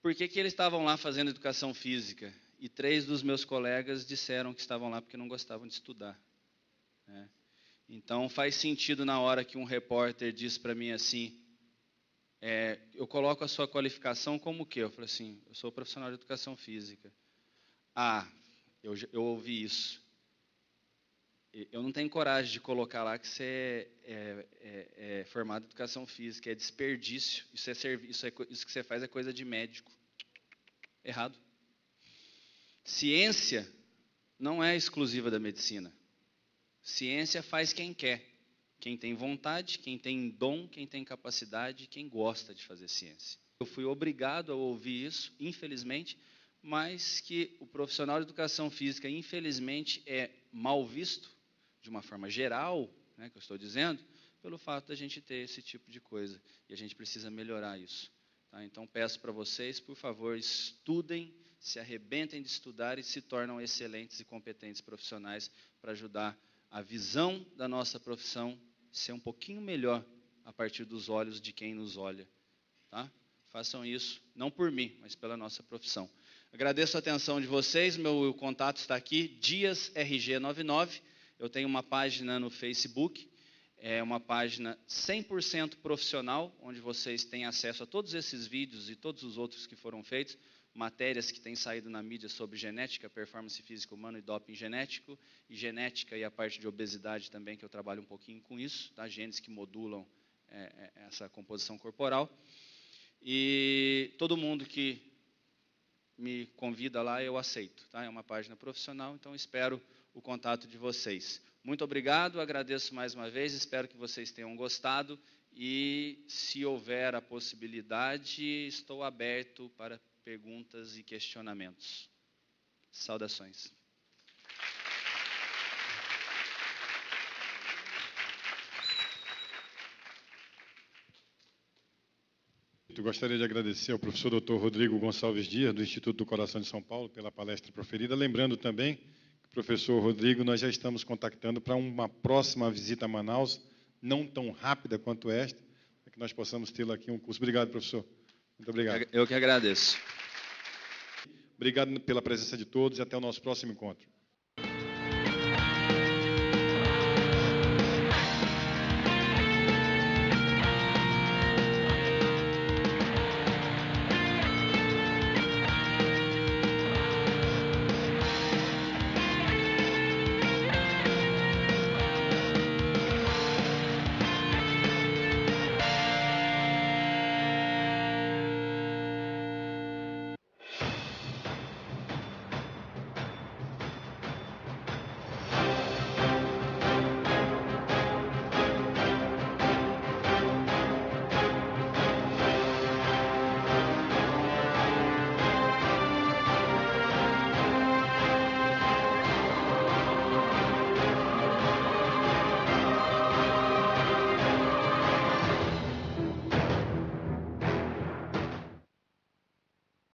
por que eles estavam lá fazendo educação física? E 3 dos meus colegas disseram que estavam lá porque não gostavam de estudar. Então, faz sentido na hora que um repórter diz para mim assim, eu coloco a sua qualificação como o quê? Eu falei assim, eu sou profissional de educação física. Eu ouvi isso. Eu não tenho coragem de colocar lá que você é formado em educação física, é desperdício, isso que você faz é coisa de médico. Errado. Ciência não é exclusiva da medicina. Ciência faz quem quer, quem tem vontade, quem tem dom, quem tem capacidade, quem gosta de fazer ciência. Eu fui obrigado a ouvir isso, infelizmente, mas que o profissional de educação física, infelizmente, é mal visto, de uma forma geral, que eu estou dizendo, pelo fato da gente ter esse tipo de coisa. E a gente precisa melhorar isso. Tá? Então, peço para vocês, por favor, estudem, se arrebentem de estudar e se tornam excelentes e competentes profissionais para ajudar a visão da nossa profissão ser um pouquinho melhor a partir dos olhos de quem nos olha. Tá? Façam isso, não por mim, mas pela nossa profissão. Agradeço a atenção de vocês, meu contato está aqui, Dias RG99. Eu tenho uma página no Facebook, é uma página 100% profissional, onde vocês têm acesso a todos esses vídeos e todos os outros que foram feitos, matérias que têm saído na mídia sobre genética, performance física humana e doping genético, e genética e a parte de obesidade também, que eu trabalho um pouquinho com isso, tá? Genes que modulam essa composição corporal. E todo mundo que me convida lá, eu aceito. Tá? É uma página profissional, então espero o contato de vocês. Muito obrigado, agradeço mais uma vez, espero que vocês tenham gostado e, se houver a possibilidade, estou aberto para perguntas e questionamentos. Saudações. Eu gostaria de agradecer ao professor Dr. Rodrigo Gonçalves Dias, do Instituto do Coração de São Paulo, pela palestra proferida. Lembrando também que, professor Rodrigo, nós já estamos contactando para uma próxima visita a Manaus, não tão rápida quanto esta, para que nós possamos tê-lo aqui um curso. Obrigado, professor. Muito obrigado. Eu que agradeço. Obrigado pela presença de todos e até o nosso próximo encontro.